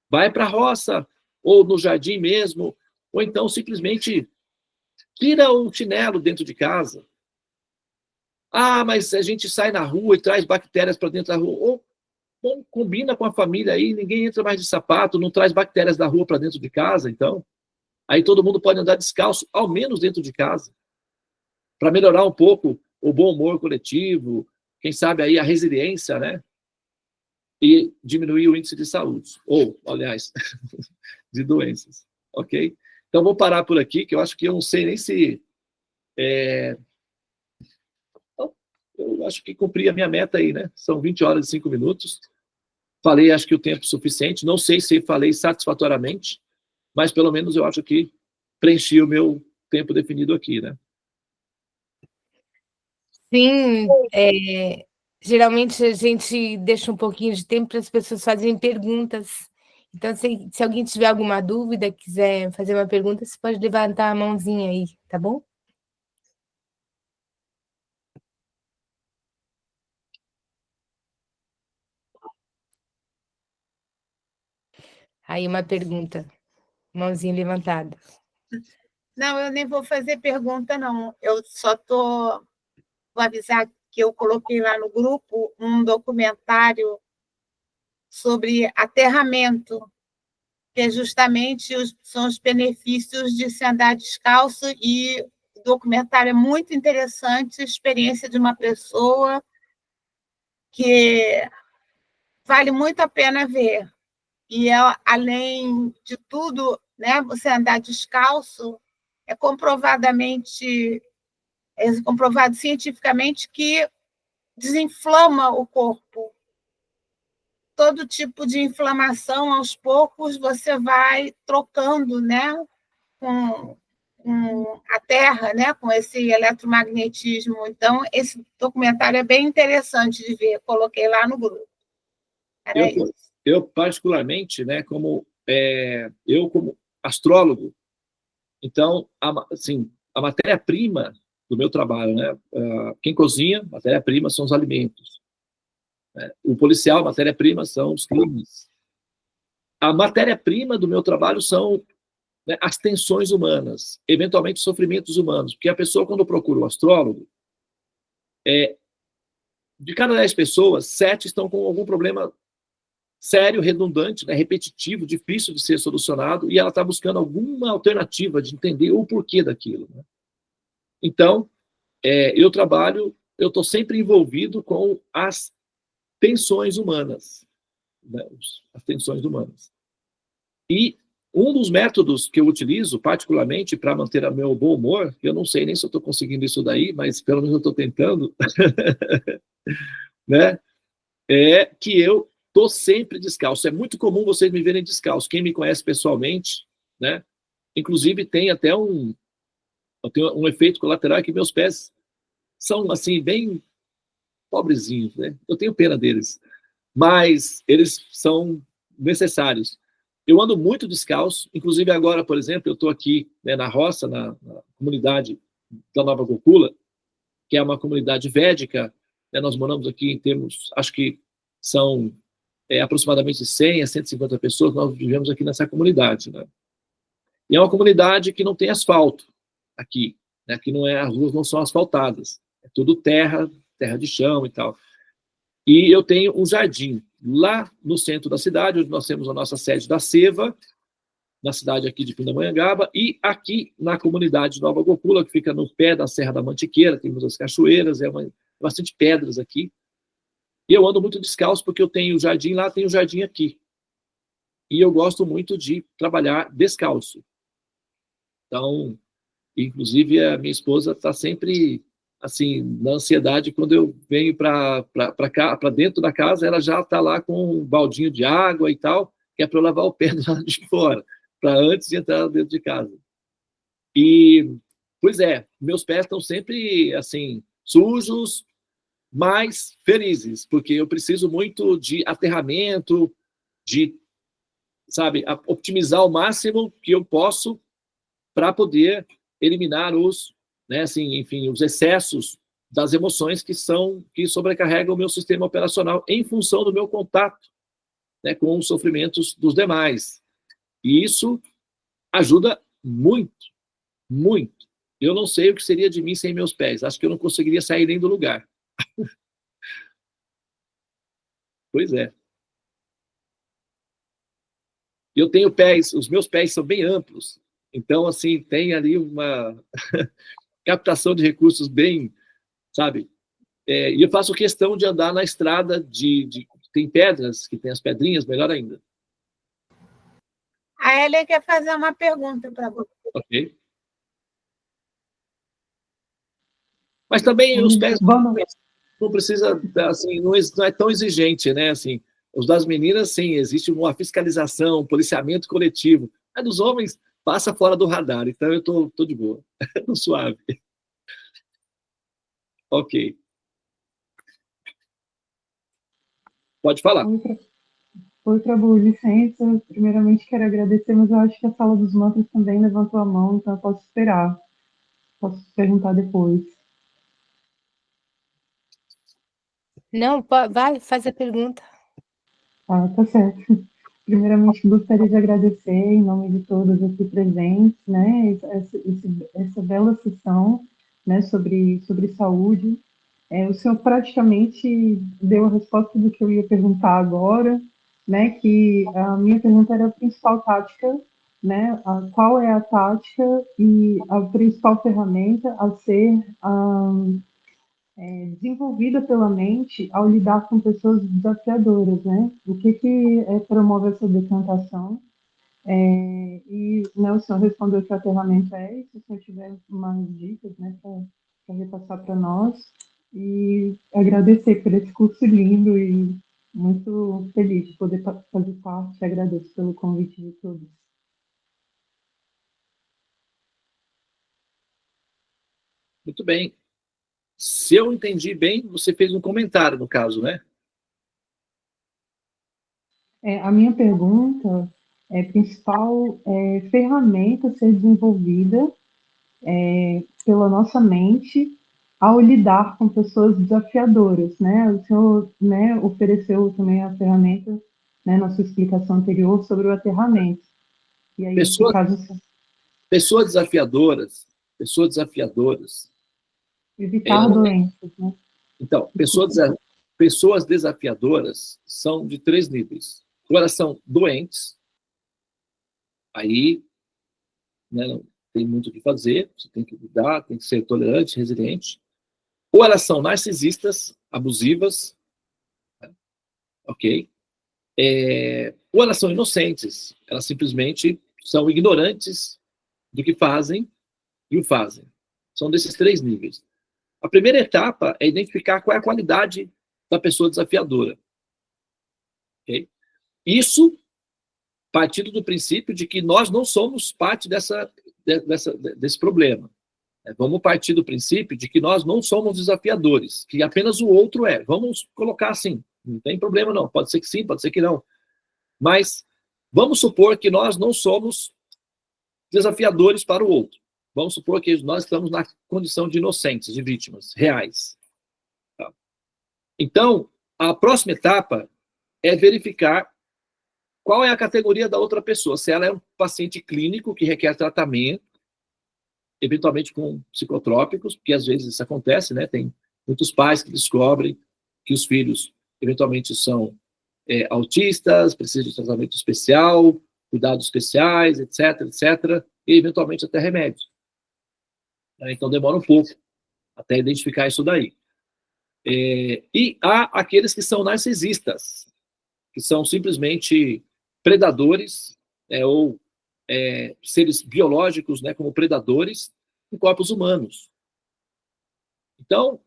vai para a roça, ou no jardim mesmo, ou então simplesmente tira o chinelo dentro de casa. Ah, mas a gente sai na rua e traz bactérias para dentro da rua. Ou combina com a família aí, ninguém entra mais de sapato, não traz bactérias da rua para dentro de casa, então. Aí todo mundo pode andar descalço, ao menos dentro de casa, para melhorar um pouco o bom humor coletivo, quem sabe aí a resiliência, né? E diminuir o índice de saúde, ou, aliás, de doenças, ok? Então, vou parar por aqui, que eu acho que eu não sei nem se... Eu acho que cumpri a minha meta aí, né? São 20 horas e 5 minutos. Falei, acho que o tempo suficiente. Não sei se falei satisfatoriamente, mas pelo menos eu acho que preenchi o meu tempo definido aqui, né? Sim, geralmente a gente deixa um pouquinho de tempo para as pessoas fazerem perguntas. Então, se alguém tiver alguma dúvida, quiser fazer uma pergunta, você pode levantar a mãozinha aí, tá bom? Aí uma pergunta, mãozinha levantada. Não, eu nem vou fazer pergunta, não. Eu só vou avisar que eu coloquei lá no grupo um documentário sobre aterramento, que é justamente são os benefícios de se andar descalço, e o documentário é muito interessante, a experiência de uma pessoa que vale muito a pena ver. E, além de tudo, né, você andar descalço é comprovado cientificamente que desinflama o corpo. Todo tipo de inflamação, aos poucos, você vai trocando, né, com a Terra, né, com esse eletromagnetismo. Então, esse documentário é bem interessante de ver. Coloquei lá no grupo. Era isso. Eu particularmente, né, eu como astrólogo, então, assim, a matéria-prima do meu trabalho, né, quem cozinha, matéria-prima são os alimentos. Né? O policial, matéria-prima são os crimes. A matéria-prima do meu trabalho são, né, as tensões humanas, eventualmente sofrimentos humanos, porque a pessoa, quando procura o astrólogo, de cada 10 pessoas, 7 estão com algum problema sério, redundante, né, repetitivo, difícil de ser solucionado, e ela está buscando alguma alternativa de entender o porquê daquilo. Né? Então, eu estou sempre envolvido com as tensões humanas. Né, as tensões humanas. E um dos métodos que eu utilizo, particularmente, para manter o meu bom humor, eu não sei nem se eu estou conseguindo isso daí, mas pelo menos eu estou tentando, né, é que eu estou sempre descalço. É muito comum vocês me verem descalço. Quem me conhece pessoalmente, né, inclusive tem até um efeito colateral que meus pés são, assim, bem pobrezinhos, né? Eu tenho pena deles, mas eles são necessários. Eu ando muito descalço, inclusive agora, por exemplo, eu estou aqui, né, na roça, na comunidade da Nova Gokula, que é uma comunidade védica, né, nós moramos aqui, acho que são aproximadamente 100 a 150 pessoas, nós vivemos aqui nessa comunidade. Né? E é uma comunidade que não tem asfalto aqui, né? Aqui as ruas não são asfaltadas, é tudo terra de chão e tal. E eu tenho um jardim lá no centro da cidade, onde nós temos a nossa sede da Seva, na cidade aqui de Pindamonhangaba, e aqui na comunidade Nova Gokula, que fica no pé da Serra da Mantiqueira, temos as cachoeiras, bastante pedras aqui. E eu ando muito descalço porque eu tenho o jardim lá, tenho o jardim aqui. E eu gosto muito de trabalhar descalço. Então, inclusive, a minha esposa está sempre assim, na ansiedade, quando eu venho para dentro da casa, ela já está lá com um baldinho de água e tal, que é para eu lavar o pé do lado de fora, para antes de entrar dentro de casa. E, pois meus pés estão sempre, assim, sujos, mas felizes, porque eu preciso muito de aterramento, de, sabe, optimizar o máximo que eu posso para poder eliminar né, assim, enfim, os excessos das emoções que sobrecarregam o meu sistema operacional em função do meu contato, né, com os sofrimentos dos demais. E isso ajuda muito, muito. Eu não sei o que seria de mim sem meus pés. Acho que eu não conseguiria sair nem do lugar. Pois é. Eu tenho pés, os meus pés são bem amplos. Então, assim, tem ali uma captação de recursos bem, sabe? E eu faço questão de andar na estrada tem pedras, que tem as pedrinhas, melhor ainda. A Hélia quer fazer uma pergunta para você. Ok. Mas também os pés não precisa, assim, não é tão exigente, né? Assim, os das meninas, sim, existe uma fiscalização, um policiamento coletivo. A dos homens passa fora do radar, então eu tô de boa, tô suave. Ok. Pode falar. Oi, Prabhu, licença. Primeiramente, quero agradecer, mas eu acho que a sala dos mantras também levantou a mão, então eu posso esperar. Posso perguntar depois. Não, vai, faz a pergunta. Tá certo. primeiramente gostaria de agradecer em nome de todos aqui presentes, né, essa bela sessão, né, sobre saúde. O senhor praticamente deu a resposta do que eu ia perguntar agora, né, que a minha pergunta era a principal tática, né, qual é a tática e a principal ferramenta a ser desenvolvida pela mente ao lidar com pessoas desafiadoras, né? O que promove essa decantação? E né, o senhor respondeu que a ferramenta é isso, se o senhor tiver mais dicas, né, para repassar para nós, e agradecer por esse curso lindo e muito feliz de poder fazer parte, agradeço pelo convite de todos. Muito bem. Se eu entendi bem, você fez um comentário, no caso, né? A minha pergunta é principal ferramenta a ser desenvolvida pela nossa mente ao lidar com pessoas desafiadoras, né? O senhor, né, ofereceu também a ferramenta, né, na sua explicação anterior sobre o aterramento. E aí, Pessoas, caso... pessoas desafiadoras. Evitar doenças, né? Então, pessoas desafiadoras são de 3 níveis. Ou elas são doentes, aí, né, não tem muito o que fazer, você tem que lidar, tem que ser tolerante, resiliente. Ou elas são narcisistas, abusivas, né? Ok? Ou elas são inocentes, elas simplesmente são ignorantes do que fazem e o fazem. São desses 3 níveis. A primeira etapa é identificar qual é a qualidade da pessoa desafiadora. Okay? Isso partindo do princípio de que nós não somos parte desse problema. Vamos partir do princípio de que nós não somos desafiadores, que apenas o outro é. Vamos colocar assim, não tem problema não, pode ser que sim, pode ser que não. Mas vamos supor que nós não somos desafiadores para o outro. Vamos supor que nós estamos na condição de inocentes, de vítimas reais. Tá? Então, a próxima etapa é verificar qual é a categoria da outra pessoa. Se ela é um paciente clínico que requer tratamento, eventualmente com psicotrópicos, porque às vezes isso acontece, né? Tem muitos pais que descobrem que os filhos eventualmente são autistas, precisam de tratamento especial, cuidados especiais, etc, etc, e eventualmente até remédios. Então demora um pouco até identificar isso daí. E há aqueles que são narcisistas, que são simplesmente predadores, ou seres biológicos, né, como predadores em corpos humanos. Então,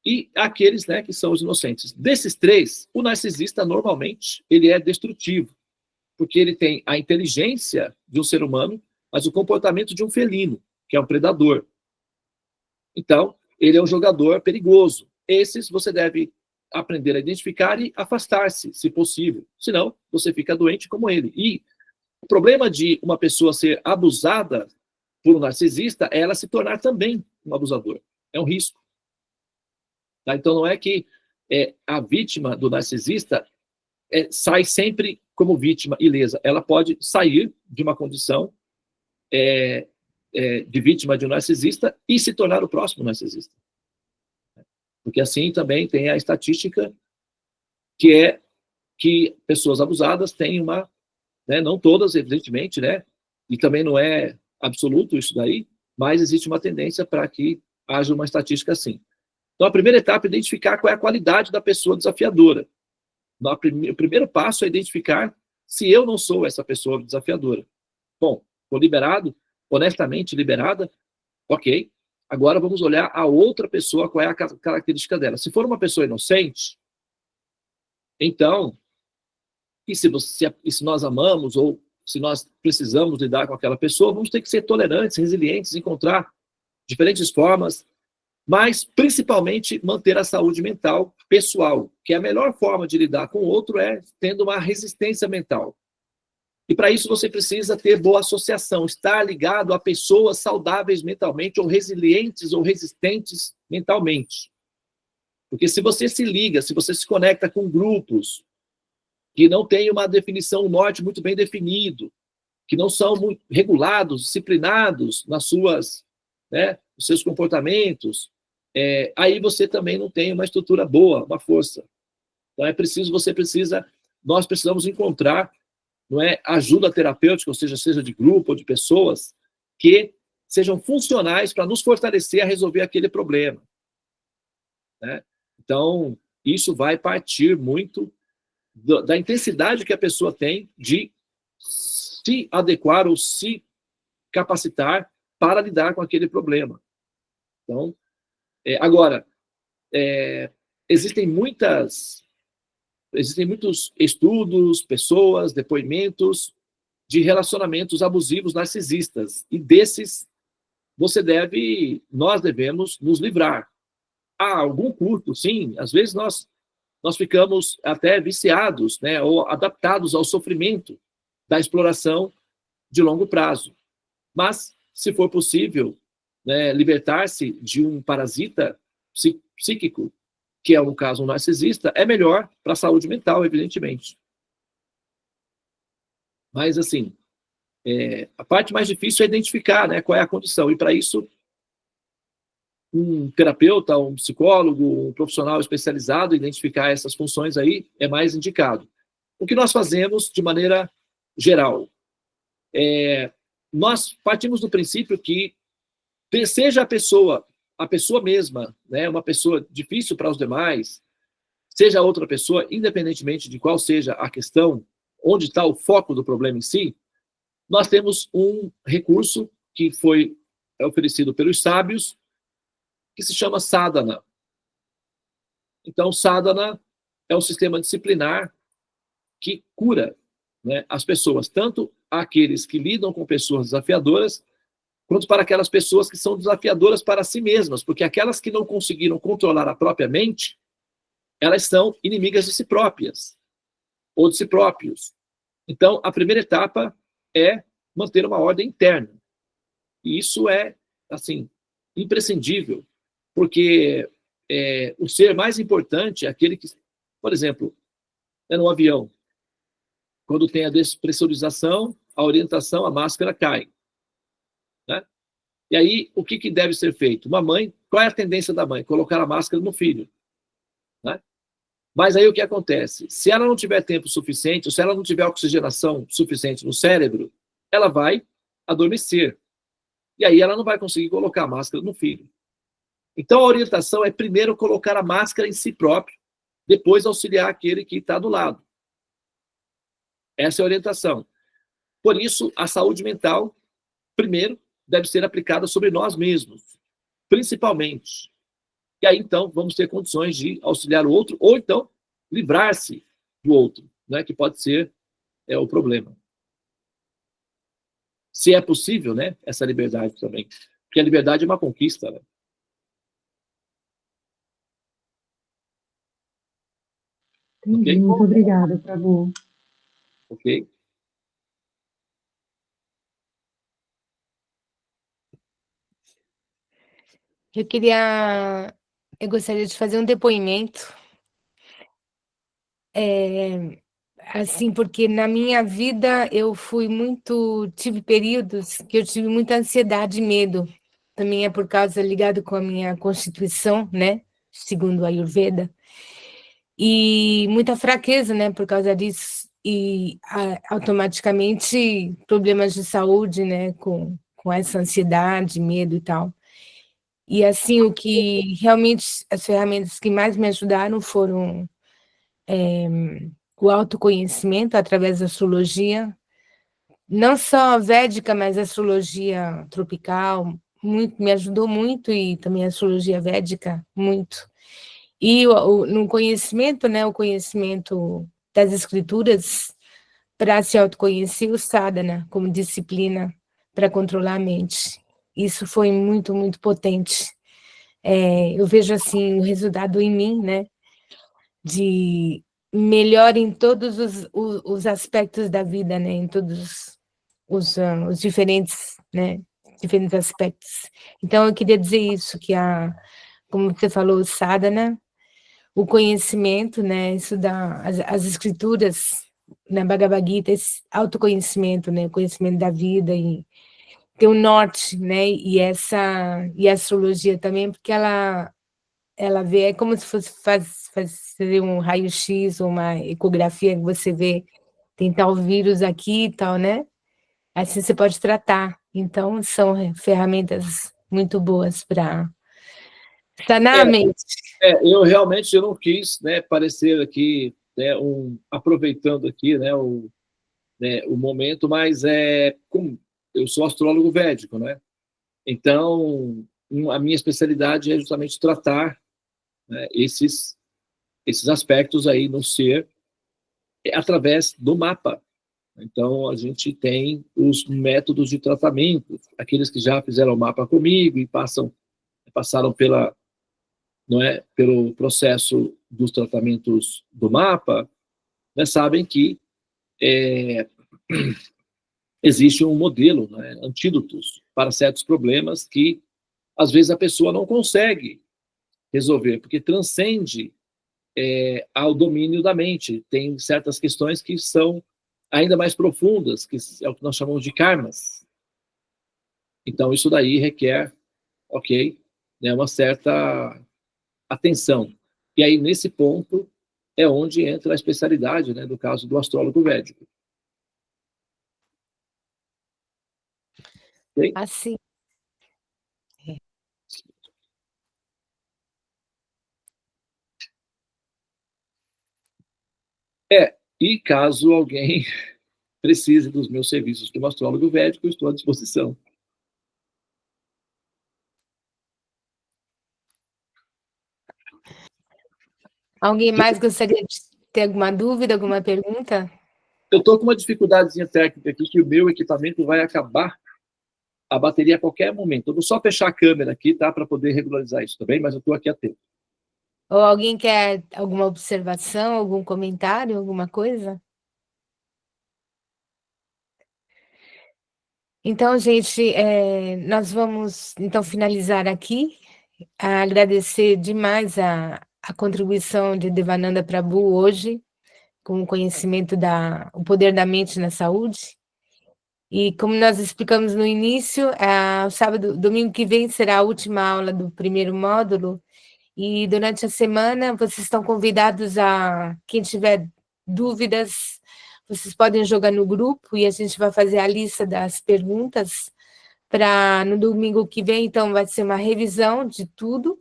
e aqueles, né, que são os inocentes. Desses 3, o narcisista, normalmente, ele é destrutivo, porque ele tem a inteligência de um ser humano, mas o comportamento de um felino, que é um predador. Então, ele é um jogador perigoso. Esses você deve aprender a identificar e afastar-se, se possível. Senão, você fica doente como ele. E o problema de uma pessoa ser abusada por um narcisista é ela se tornar também um abusador. É um risco. Tá? Então, não é que a vítima do narcisista sai sempre como vítima ilesa. Ela pode sair de uma condição de vítima de um narcisista e se tornar o próximo narcisista. Porque assim também tem a estatística que é que pessoas abusadas têm uma, né, não todas, evidentemente, né, e também não é absoluto isso daí, mas existe uma tendência para que haja uma estatística assim. Então, a primeira etapa é identificar qual é a qualidade da pessoa desafiadora. O primeiro passo é identificar se eu não sou essa pessoa desafiadora. Bom, estou liberado, honestamente liberada, ok. Agora vamos olhar a outra pessoa, qual é a característica dela. Se for uma pessoa inocente, então, e se nós amamos ou se nós precisamos lidar com aquela pessoa, vamos ter que ser tolerantes, resilientes, encontrar diferentes formas, mas principalmente manter a saúde mental pessoal, que a melhor forma de lidar com o outro é tendo uma resistência mental. E para isso você precisa ter boa associação, estar ligado a pessoas saudáveis mentalmente, ou resilientes ou resistentes mentalmente. Porque se você se liga, se você se conecta com grupos que não têm uma definição, um norte muito bem definido, que não são muito regulados, disciplinados nas suas, né, nos seus comportamentos, aí você também não tem uma estrutura boa, uma força. Então nós precisamos encontrar, não é, ajuda terapêutica, ou seja de grupo ou de pessoas que sejam funcionais para nos fortalecer a resolver aquele problema, né? Então, isso vai partir muito da intensidade que a pessoa tem de se adequar ou se capacitar para lidar com aquele problema. Então, agora, existem muitos estudos, pessoas, depoimentos de relacionamentos abusivos narcisistas, e desses nós devemos nos livrar. Há algum curto, sim, às vezes nós ficamos até viciados, né, ou adaptados ao sofrimento da exploração de longo prazo. Mas, se for possível, né, libertar-se de um parasita psíquico, que é, no caso, um narcisista, é melhor para a saúde mental, evidentemente. Mas, assim, a parte mais difícil é identificar, né, qual é a condição. E, para isso, um terapeuta, um psicólogo, um profissional especializado em identificar essas funções aí é mais indicado. O que nós fazemos de maneira geral? Nós partimos do princípio que seja a pessoa mesma, né, uma pessoa difícil para os demais, seja outra pessoa, independentemente de qual seja a questão, onde está o foco do problema em si, nós temos um recurso que foi oferecido pelos sábios, que se chama sadhana. Então, sadhana é um sistema disciplinar que cura, né, as pessoas, tanto aqueles que lidam com pessoas desafiadoras, quanto para aquelas pessoas que são desafiadoras para si mesmas, porque aquelas que não conseguiram controlar a própria mente, elas são inimigas de si próprias, ou de si próprios. Então, a primeira etapa é manter uma ordem interna. E isso é, assim, imprescindível, porque o ser mais importante é aquele que, por exemplo, no avião, quando tem a despressurização, a orientação, a máscara cai. Né? E aí, o que deve ser feito? Uma mãe, qual é a tendência da mãe? Colocar a máscara no filho. Né? Mas aí o que acontece? Se ela não tiver tempo suficiente, ou se ela não tiver oxigenação suficiente no cérebro, ela vai adormecer. E aí ela não vai conseguir colocar a máscara no filho. Então, a orientação é primeiro colocar a máscara em si próprio, depois auxiliar aquele que está do lado. Essa é a orientação. Por isso, a saúde mental, primeiro, deve ser aplicada sobre nós mesmos, principalmente. E aí, então, vamos ter condições de auxiliar o outro, ou então, livrar-se do outro, né, que pode ser o problema. Se é possível, né, essa liberdade também. Porque a liberdade é uma conquista, né? Entendi, okay? Muito obrigada, Prabhu. Ok. Eu gostaria de fazer um depoimento, assim, porque na minha vida tive períodos que eu tive muita ansiedade e medo. Também é por causa ligado com a minha constituição, né, segundo a Ayurveda, e muita fraqueza, né, por causa disso, e automaticamente problemas de saúde, né, com essa ansiedade, medo e tal. E assim, as ferramentas que mais me ajudaram foram o autoconhecimento através da astrologia, não só a védica, mas a astrologia tropical, me ajudou muito, e também a astrologia védica, muito. E no conhecimento, né, o conhecimento das escrituras, para se autoconhecer, o sadhana, como disciplina para controlar a mente. Isso foi muito, muito potente. Eu vejo, assim, o resultado em mim, né, de melhor em todos os aspectos da vida, né, em todos os diferentes, né, diferentes aspectos. Então, eu queria dizer isso, que como você falou, o sadhana, o conhecimento, né, estudar as escrituras, na Bhagavad Gita, esse autoconhecimento, né, conhecimento da vida, e ter um norte, né, e a astrologia também, porque ela vê, é como se fosse fazer um raio-x, uma ecografia, que você vê, tem tal vírus aqui e tal, né, assim você pode tratar. Então, são ferramentas muito boas para sanar a mente. Eu realmente não quis, né, parecer aqui, né, aproveitando aqui, né, o momento, mas como eu sou astrólogo védico, né? Então, a minha especialidade é justamente tratar, né, esses aspectos aí no ser através do mapa. Então, a gente tem os métodos de tratamento, aqueles que já fizeram o mapa comigo e passaram pelo processo dos tratamentos do mapa, né, sabem que existe um modelo, né, antídotos para certos problemas que, às vezes, a pessoa não consegue resolver, porque transcende ao domínio da mente. Tem certas questões que são ainda mais profundas, que é o que nós chamamos de karmas. Então, isso daí requer, né, uma certa atenção. E aí, nesse ponto, é onde entra a especialidade, né, do caso do astrólogo védico. Okay? Assim. E caso alguém precise dos meus serviços como astrólogo védico, eu estou à disposição. Alguém mais gostaria de ter alguma dúvida, alguma pergunta? Eu estou com uma dificuldadezinha técnica aqui, que o meu equipamento vai acabar a bateria a qualquer momento. Eu vou só fechar a câmera aqui, tá, para poder regularizar isso, tá bem? Mas eu estou aqui atento. Ou alguém quer alguma observação, algum comentário, alguma coisa? Então, gente, nós vamos então finalizar aqui. Agradecer demais a contribuição de Devananda Prabhu hoje, com o conhecimento o poder da mente na saúde. E como nós explicamos no início, domingo que vem será a última aula do primeiro módulo, e durante a semana vocês estão convidados quem tiver dúvidas, vocês podem jogar no grupo e a gente vai fazer a lista das perguntas para no domingo que vem, então vai ser uma revisão de tudo,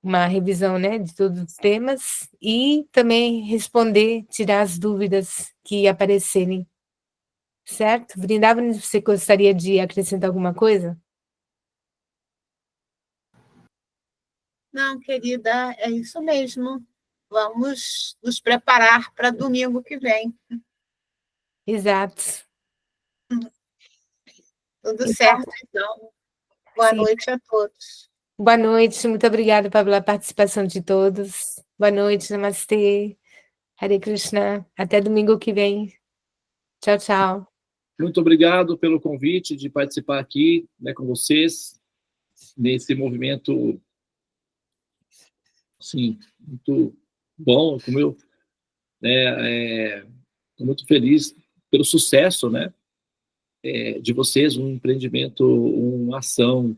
uma revisão, né, de todos os temas, e também tirar as dúvidas que aparecerem. Certo? Vrindavan, você gostaria de acrescentar alguma coisa? Não, querida, é isso mesmo. Vamos nos preparar para domingo que vem. Exato. Tudo certo, então. Boa noite a todos. Boa noite, muito obrigada pela participação de todos. Boa noite, namastê. Hare Krishna. Até domingo que vem. Tchau, tchau. Muito obrigado pelo convite de participar aqui, né, com vocês, nesse movimento, assim, muito bom, como eu, né, estou muito feliz pelo sucesso, né, de vocês, um empreendimento, uma ação,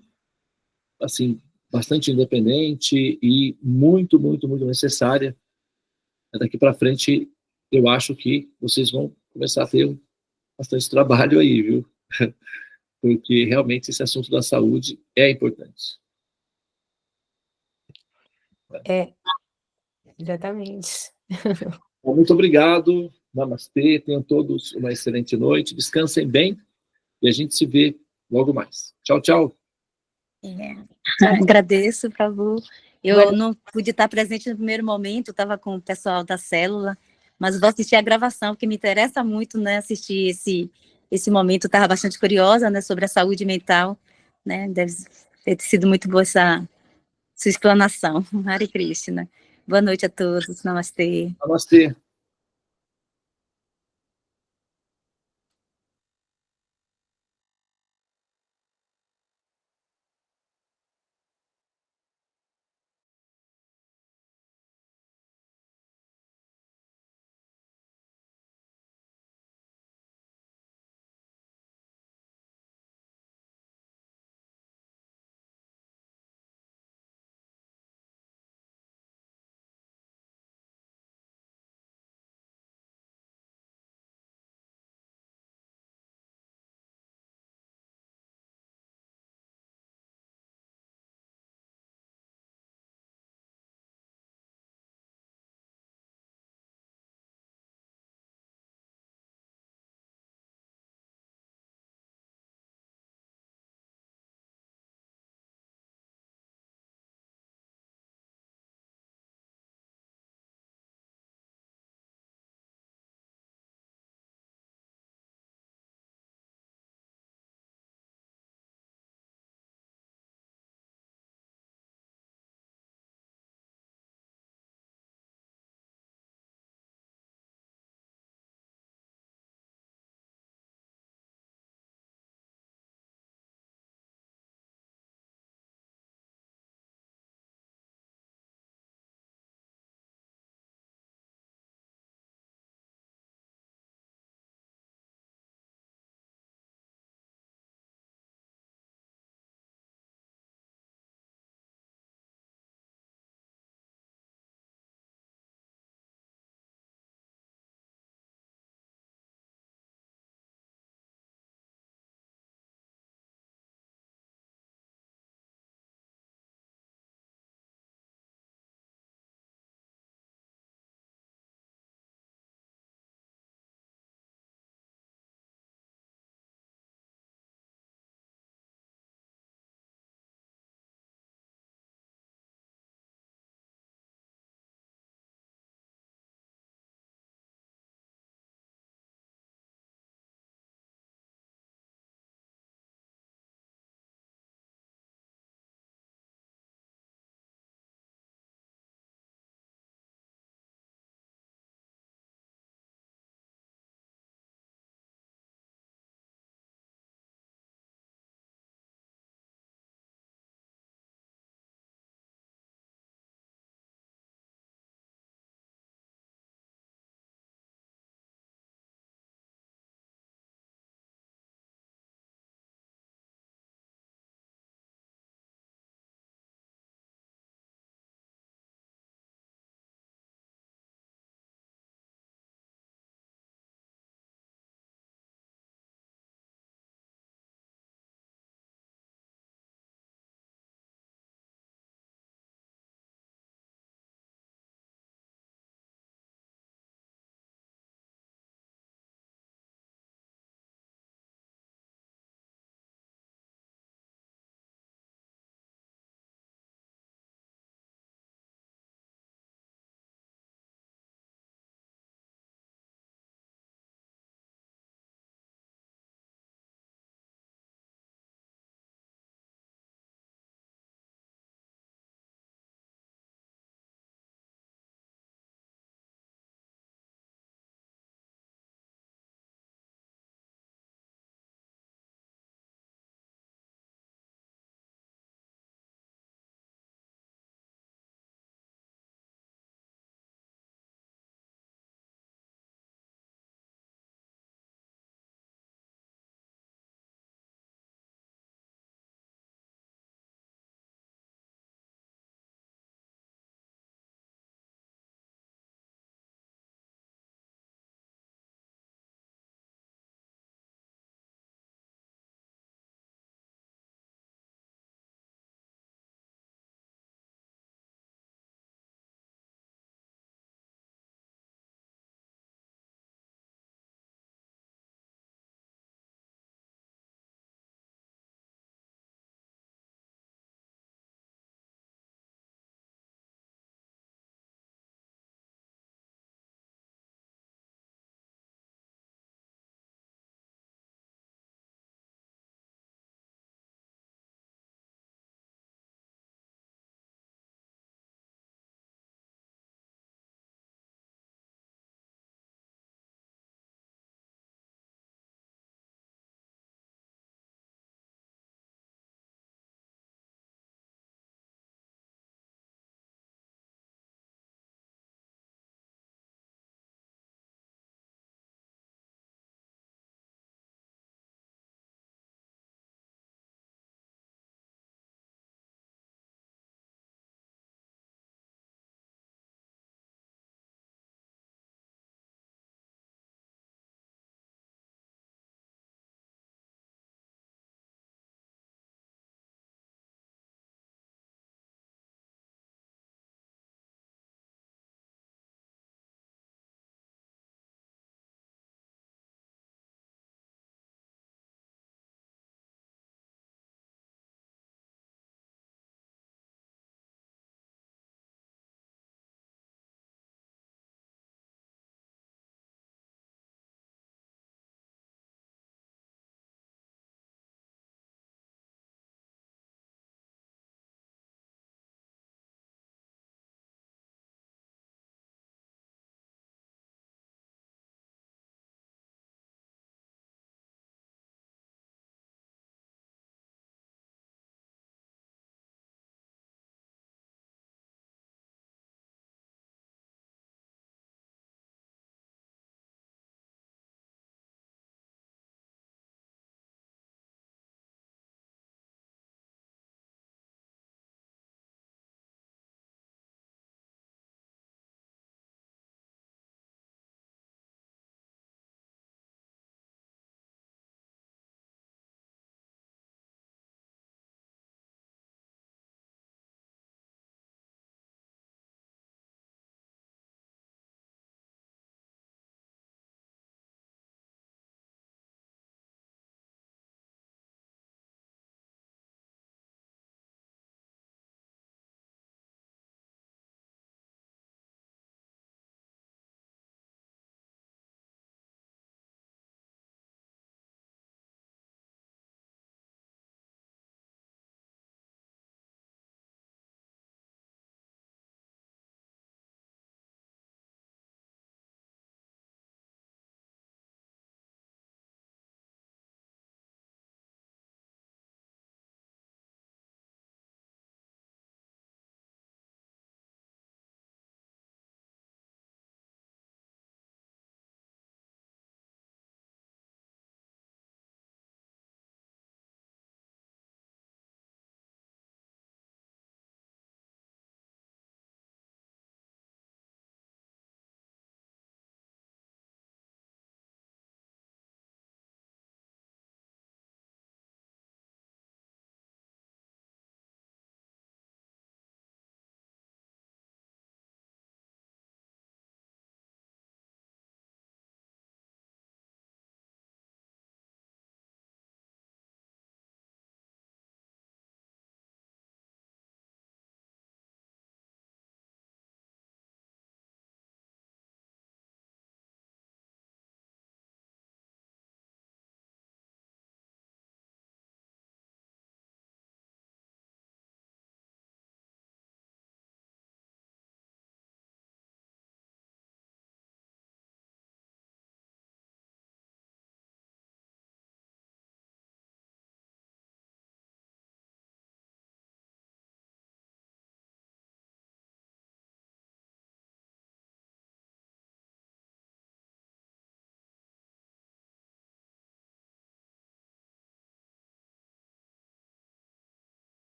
assim, bastante independente e muito, muito, muito necessária. Daqui para frente, eu acho que vocês vão começar a ter bastante trabalho aí, viu? Porque realmente esse assunto da saúde é importante. Exatamente. Bom, muito obrigado, namastê, tenham todos uma excelente noite, descansem bem e a gente se vê logo mais. Tchau, tchau. Agradeço, Prabhu. Eu não pude estar presente no primeiro momento, estava com o pessoal da célula, mas vou assistir a gravação, porque me interessa muito, né, assistir esse momento. Estava bastante curiosa, né, sobre a saúde mental, né, deve ter sido muito boa essa sua explanação. Hare Krishna. Boa noite a todos, namastê. Namastê.